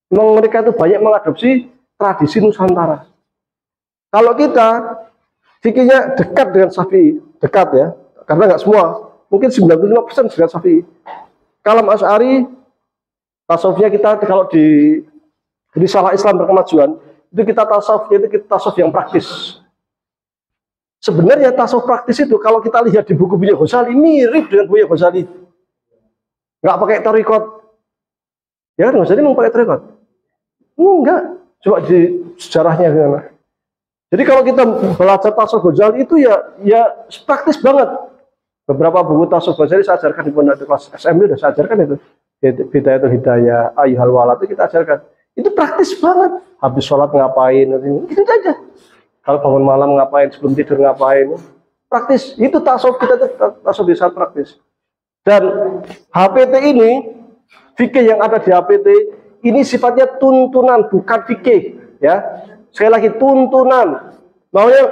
Memang mereka itu banyak mengadopsi tradisi Nusantara. Kalau kita fikirnya dekat dengan Syafi'i, dekat ya, karena nggak semua, mungkin 95% dengan Syafi'i. Kalam Asy'ari, tasawufnya kita kalau di Risalah Islam Berkemajuan, itu kita tasawufnya itu kita tasawuf yang praktis. Sebenarnya tasawuf praktis itu kalau kita lihat di buku Buya Ghazali mirip dengan Buya Ghazali. Nggak pakai tarikot. Ya kan Ghazali mau pakai tarikot? Enggak. Coba di sejarahnya gimana. Jadi kalau kita belajar tasawuf Ghazali itu ya praktis banget. Beberapa buku tasawuf Ghazali saya ajarkan di pondok kelas SMP udah saya ajarkan itu. Bidayatul Hidayah, Ayyuhal Walad itu kita ajarkan. Itu praktis banget. Habis sholat ngapain, gitu aja. Kalau bangun malam ngapain, sebelum tidur ngapain. Praktis. Itu tasawuf kita itu tasawuf bisa praktis. Dan HPT ini, fikih yang ada di HPT ini sifatnya tuntunan, bukan fikih. Ya, sekali lagi tuntunan. Maunya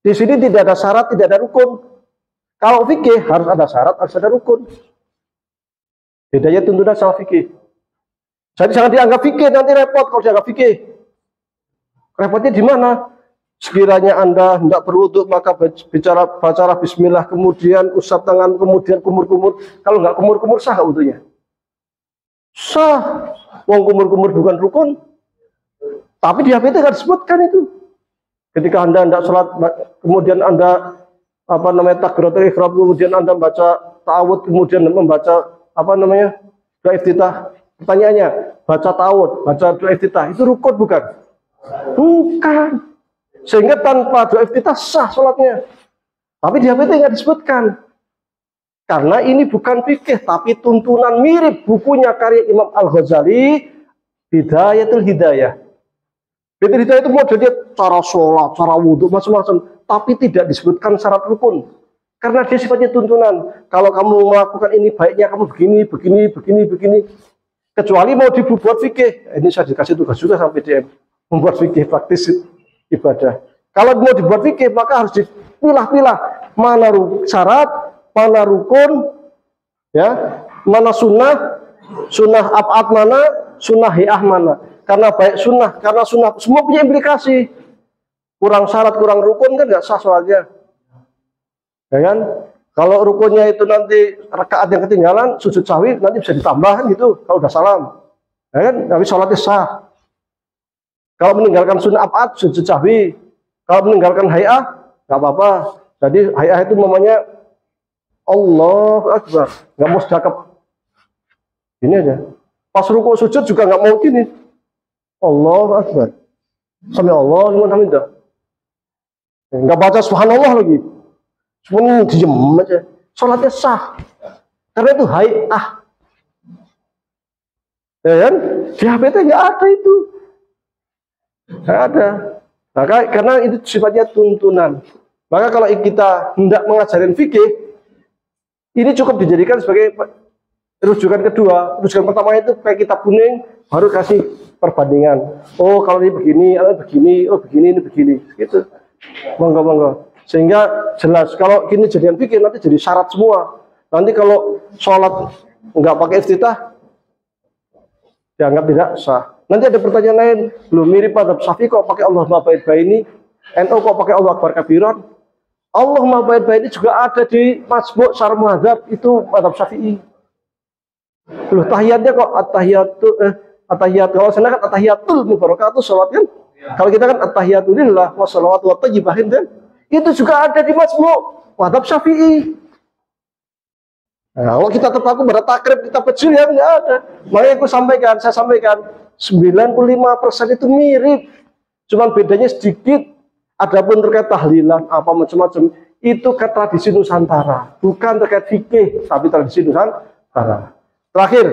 di sini tidak ada syarat, tidak ada rukun. Kalau fikih harus ada syarat, harus ada rukun. Bedanya tuntunan sama fikih. Jadi jangan dianggap fikih, nanti repot kalau dianggap fikih. Repotnya di mana? Sekiranya Anda hendak berwudu maka baca bismillah, kemudian usap tangan, kemudian kumur-kumur. Kalau nggak kumur-kumur sah wudunya? Sah. Wong kumur-kumur bukan rukun. Tapi di HPT nggak disebutkan itu. Ketika Anda hendak sholat, kemudian Anda takbiratul ihram, kemudian Anda baca ta'awud, kemudian membaca doa iftitah. Pertanyaannya, baca ta'awud, baca doa iftitah, itu rukun bukan? Bukan. Sehingga tanpa doa iftitah sah sholatnya. Tapi di HPT nggak disebutkan. Karena ini bukan fikih, tapi tuntunan mirip bukunya karya Imam Al-Ghazali, Bidayatul Hidayah. Bidayatul Hidayah itu modelnya cara sholat, cara wudhu, macam-macam. Tapi tidak disebutkan syarat rukun. Karena dia sifatnya tuntunan. Kalau kamu melakukan ini, baiknya kamu begini. Kecuali mau dibuat fikih. Ini saya dikasih tugas juga sama PDM. Membuat fikih praktis ibadah. Kalau mau dibuat fikih, maka harus dipilah-pilah. Mana syarat, mana rukun, ya, mana sunnah ab'ad mana, sunnah hi'ah mana. Karena baik sunnah, karena sunnah semua punya implikasi. Kurang syarat, kurang rukun kan nggak sah sholatnya. Ya kan? Kalau rukunnya itu nanti rakaat yang ketinggalan, sujud sahwi nanti bisa ditambah gitu kalau udah salam. Ya kan? Tapi sholatnya sah. Kalau meninggalkan sunnah ab'ad, sujud sahwi. Kalau meninggalkan hay'ah, nggak apa-apa. Jadi hay'ah itu namanya Allahu Akbar, nggak mau sedekap. Ini aja. Pas rukuk sujud juga nggak mau gini. Allahu Akbar. Sami Allah liman hamidah. Nggak baca subhanallah lagi. Cuma diem aja. Sholatnya sah. Karena itu hay'ah. Ya kan? Di HPT nggak ada itu. Nggak ada. Maka karena itu sifatnya tuntunan. Maka kalau kita hendak mengajarin fikih, ini cukup dijadikan sebagai rujukan kedua. Rujukan pertama itu kayak kitab kuning, baru kasih perbandingan. Oh kalau ini begini, oh begini, ini begini. Gitu. Monggo. Sehingga jelas. Kalau ini jadian fikih nanti jadi syarat semua. Nanti kalau sholat nggak pakai iftitah, dianggap tidak sah. Nanti ada pertanyaan lain, belum mirip pada Syafi'i kok pakai Allahumma ba'id baini, NU kok pakai Allah akbar kabiran. Allahumma ba'id baini juga ada di Masbu' Syarh Muhadzab, itu madzhab Syafi'i. Loh tahiyatnya kok at-tahiyatu kalau sana kan at-tahiyatul mubarakatuh, salat kan Kalau kita kan at-tahiyatulillah wassalawatu wattayyibahin kan? Itu juga ada di Majmu' mazhab Syafi'i. Nah, kalau kita terpaku pada takrib, kita pecil ya nggak ada. Makanya saya sampaikan 95% itu mirip. Cuman bedanya sedikit. Adapun terkait tahlilan apa macam-macam itu ke tradisi Nusantara, bukan terkait fikih, tapi tradisi Nusantara. Terakhir,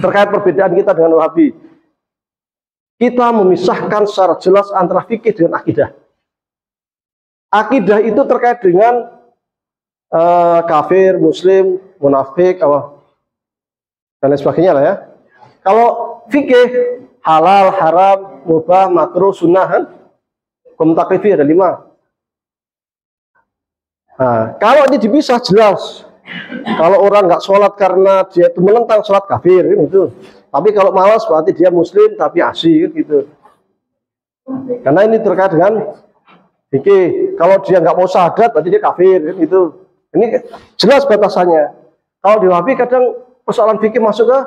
terkait perbedaan kita dengan Wahabi. Kita memisahkan secara jelas antara fikih dengan akidah. Akidah itu terkait dengan kafir, muslim, munafik, dan lain sebagainya lah ya. Kalau fikih, halal, haram, mubah, makruh, sunnah, kan? Hukum taklifi ada 5. Nah, kalau ini dipisah jelas. Kalau orang nggak sholat karena dia itu menentang sholat kafir, gitu. Tapi kalau malas berarti dia muslim tapi asyi, gitu. Karena ini terkait dengan fikih. Kalau dia nggak mau syahadat berarti dia kafir, gitu. Ini jelas batasannya. Kalau di Wahabi kadang persoalan fikih masuk ke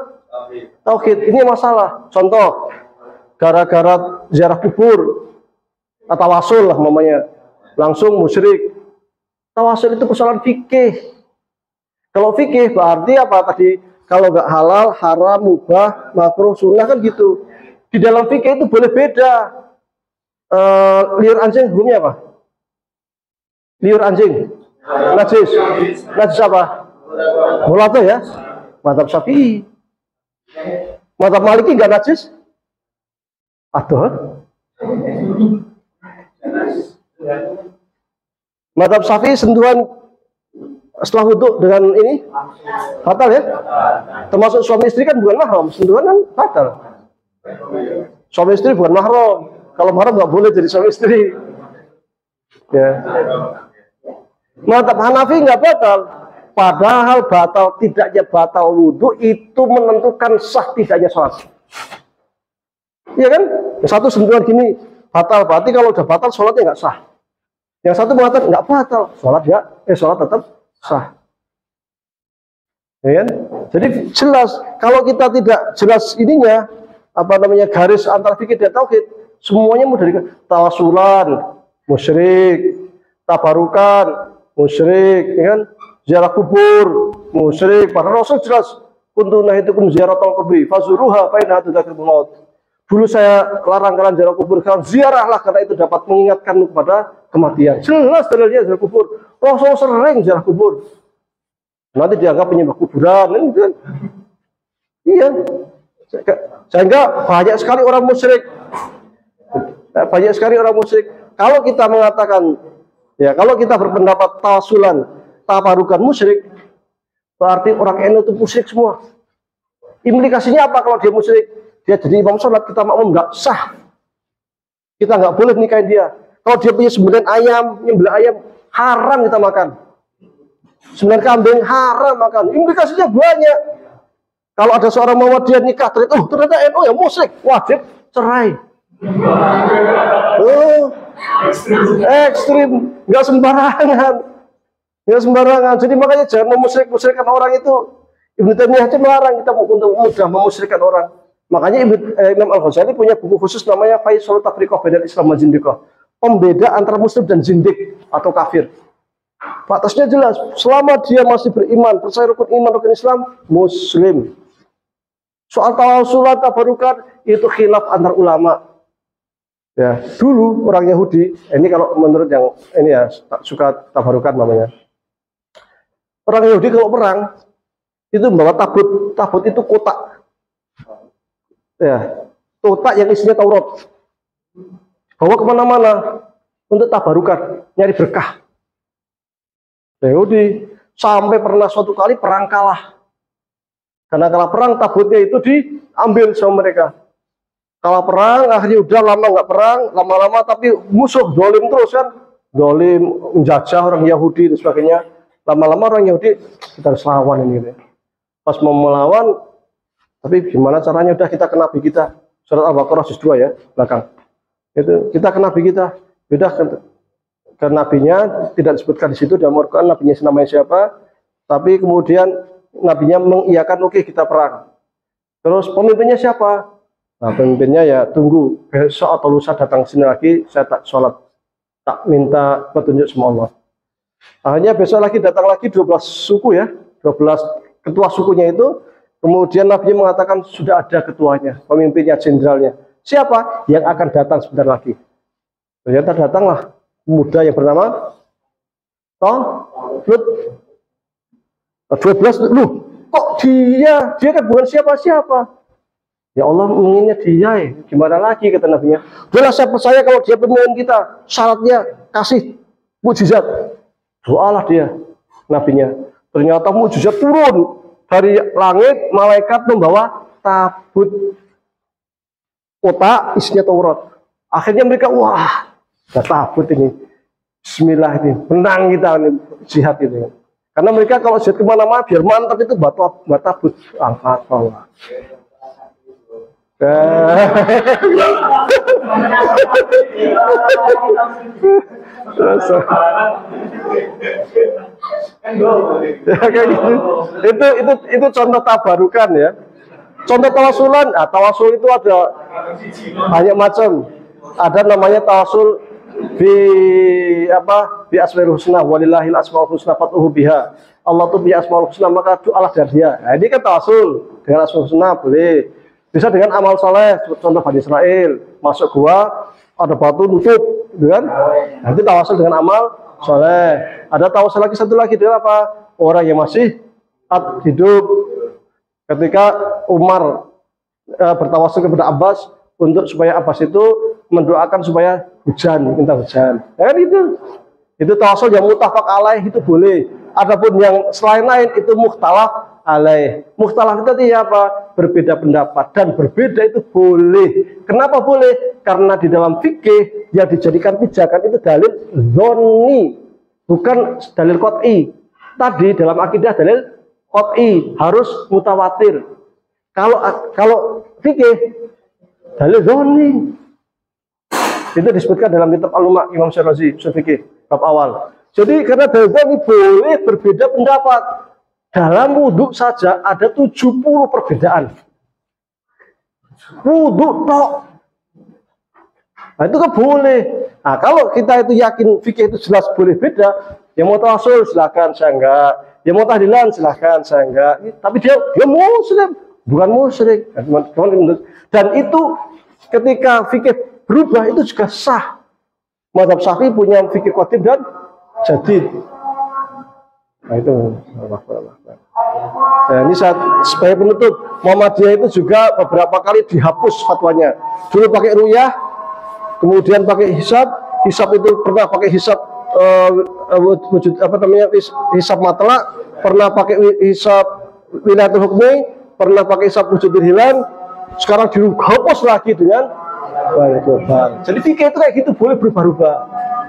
tauhid. Ini masalah. Contoh, gara-gara ziarah kubur. Tawasul lah mamanya, langsung musyrik. Tawasul itu persoalan fikih. Kalau fikih berarti apa tadi? Kalau nggak halal, haram, mubah, makruh, sunnah kan gitu. Di dalam fikih itu boleh beda. Liur anjing hukumnya apa? Liur anjing, najis. Najis apa? Mulata ya. Mazhab Syafi'i. Mazhab Maliki nggak najis? Aduh. Mazhab Syafi'i sentuhan setelah wudhu dengan ini batal ya. Termasuk suami istri kan bukan mahram, sentuhan kan batal. Suami istri bukan mahram. Kalau mahram nggak boleh jadi suami istri. Ya. Mazhab Hanafi nggak batal. Padahal batal tidaknya batal wudhu itu menentukan sah tidaknya sholat. Iya kan? Yang satu sentuhan gini batal, berarti kalau udah batal sholatnya nggak sah. Yang satu mengatakan nggak batal, sholat tetap sah. Ya kan? Jadi jelas, kalau kita tidak jelas ininya, garis antara fikih dan tauhid, semuanya mudah dikatakan. Tawasulan, musyrik, tabarukan, musyrik, ya kan? Ziarah kubur, musyrik. Padahal Rasul jelas, kuntu nahitukum ziaratal kubri, fazuruha fa innaha tudzakkirul maut. Dulu saya larang kalian ziarah kubur, kalian ziarahlah karena itu dapat mengingatkan kepada kematian. Jelas dalilnya ziarah kubur. Rasul sering ziarah kubur. Nanti dianggap penyembah kuburan, kan? Iya. Sehingga banyak sekali orang musyrik. Banyak sekali orang musyrik. Kalau kita mengatakan, ya kalau kita berpendapat tawasulan, tabarukan musyrik, berarti orang NU itu musyrik semua. Implikasinya apa kalau dia musyrik? Dia jadi imam sholat, kita makmum nggak sah. Kita nggak boleh nikahin dia. Kalau dia punya 9 ayam, nyembelih ayam, haram kita makan. 9 kambing, haram makan. Implikasinya banyak. Kalau ada seorang Muhammadiyah nikah, ternyata NU ya musyrik, wajib cerai. Ekstrim, nggak sembarangan. Nggak sembarangan. Jadi makanya jangan memusyrik-musyrikkan orang itu. Ibnu Taimiyah itu melarang kita untuk mudah memusyrikan orang. Makanya Imam Al-Ghazali punya buku khusus namanya Faisul Tafriqah Bainal Islam wa Zindiqah. Pembeda antara muslim dan zindik atau kafir. Batasnya jelas, selama dia masih beriman, percaya rukun iman, rukun Islam, muslim. Soal tawasulan, tabarukan, itu khilaf antar ulama. Ya, dulu orang Yahudi, ini kalau menurut yang ini ya, suka tabarukan namanya. Orang Yahudi kalau perang, itu membawa tabut. Tabut itu kotak. Ya, kotak yang isinya Taurat. Bawa kemana-mana untuk tabarukan, nyari berkah. Yahudi sampai pernah suatu kali perang kalah. Karena kalah perang, tabutnya itu diambil sama mereka. Kalah perang, akhirnya udah lama nggak perang, lama-lama tapi musuh dolim terus kan, dolim menjajah orang Yahudi dan sebagainya. Lama-lama orang Yahudi kita harus lawan ini. Pas mau melawan, tapi gimana caranya? Udah kita ke Nabi kita, surat Al-Baqarah juz 2 ya, belakang. Itu kita ke Nabi kita, udah ke nabinya tidak disebutkan di situ dalam Al-Qur'an nabinya namanya siapa, tapi kemudian nabinya mengiyakan oke kita perang. Terus pemimpinnya siapa? Nah, pemimpinnya ya tunggu besok atau lusa datang sini lagi, saya tak sholat, tak minta petunjuk sama Allah. Akhirnya besok lagi datang lagi 12 suku ya, 12 ketua sukunya itu. Kemudian Nabi mengatakan sudah ada ketuanya, pemimpinnya, jenderalnya. Siapa yang akan datang sebentar lagi? Ternyata datanglah pemuda yang bernama Talut. 12, loh, kok dia kan bukan siapa-siapa. Ya Allah menginginnya dia, gimana lagi kata Nabi-nya. Jelas saya percaya kalau dia pemimpin kita, syaratnya kasih mukjizat. Doalah dia, Nabi-nya. Ternyata mukjizat turun. Dari langit, malaikat membawa tabut kotak isinya Taurat. Akhirnya mereka, wah, ada tabut ini. Bismillah ini, menang kita ini, jihad ini. Karena mereka kalau jihad kemana-mana, biar mantap itu buat tabut. Angkat bawah. Itu contoh tabarukan ya. Contoh tawasulan, tawasul itu ada banyak macam. Ada namanya tawasul bi asmaul husna, walillahil asmaul husna fad'uhu biha. Allah tuh bi asmaul husna, maka doalah dari dia. Nah, ini kan tawasul dengan asmaul husna boleh. Bisa dengan amal soleh, contoh Bani Israel, masuk gua, ada batu nutup, gitu kan? Nanti tawasul dengan amal soleh. Ada tawasul lagi, satu lagi dengan apa? Orang yang masih hidup. Ketika Umar bertawasul kepada Abbas untuk supaya Abbas itu mendoakan supaya hujan, minta hujan. Ya kan itu? Itu tawasul yang muttafaq alaih itu boleh. Adapun yang selain lain itu mukhtalaf alaih. Mukhtalaf itu artinya apa? Berbeda pendapat, dan berbeda itu boleh. Kenapa boleh? Karena di dalam fikih yang dijadikan pijakan itu dalil dzonni, bukan dalil qat'i. Tadi dalam akidah dalil qat'i, harus mutawatir. Kalau fikih dalil dzonni. Itu disebutkan dalam kitab Al-Lumah Imam Syirazi, usul fikih bab awal. Jadi karena dalil dzonni boleh berbeda pendapat. Dalam wudhu saja ada 70 perbedaan. Wudhu tok. Nah, itu kan boleh. Nah, kalau kita itu yakin fikih itu jelas boleh beda, yang mau tawasul silahkan, saya enggak. Yang mau tahlilan silahkan, saya enggak. Tapi dia muslim, bukan musyrik. Dan itu ketika fikih berubah itu juga sah. Mazhab Syafi'i punya fikih qadim dan jadid. Nah, itu nah, ini sebagai penutup, Muhammadiyah itu juga beberapa kali dihapus fatwanya. Dulu pakai ruyah, kemudian pakai hisab. Hisab itu pernah pakai hisab hisab matlaq, pernah pakai hisab wilayatul hukmi, pernah pakai hisab wujudul hilal. Sekarang dihapus lagi dengan global. Jadi fikih itu kayak gitu, boleh berubah-ubah.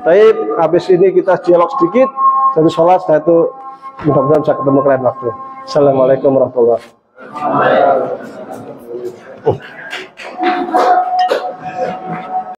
Tapi habis ini kita dialog sedikit, satu sholat, setelah itu mudah-mudahan bisa ketemu kalian waktu. Assalamualaikum warahmatullahi wabarakatuh.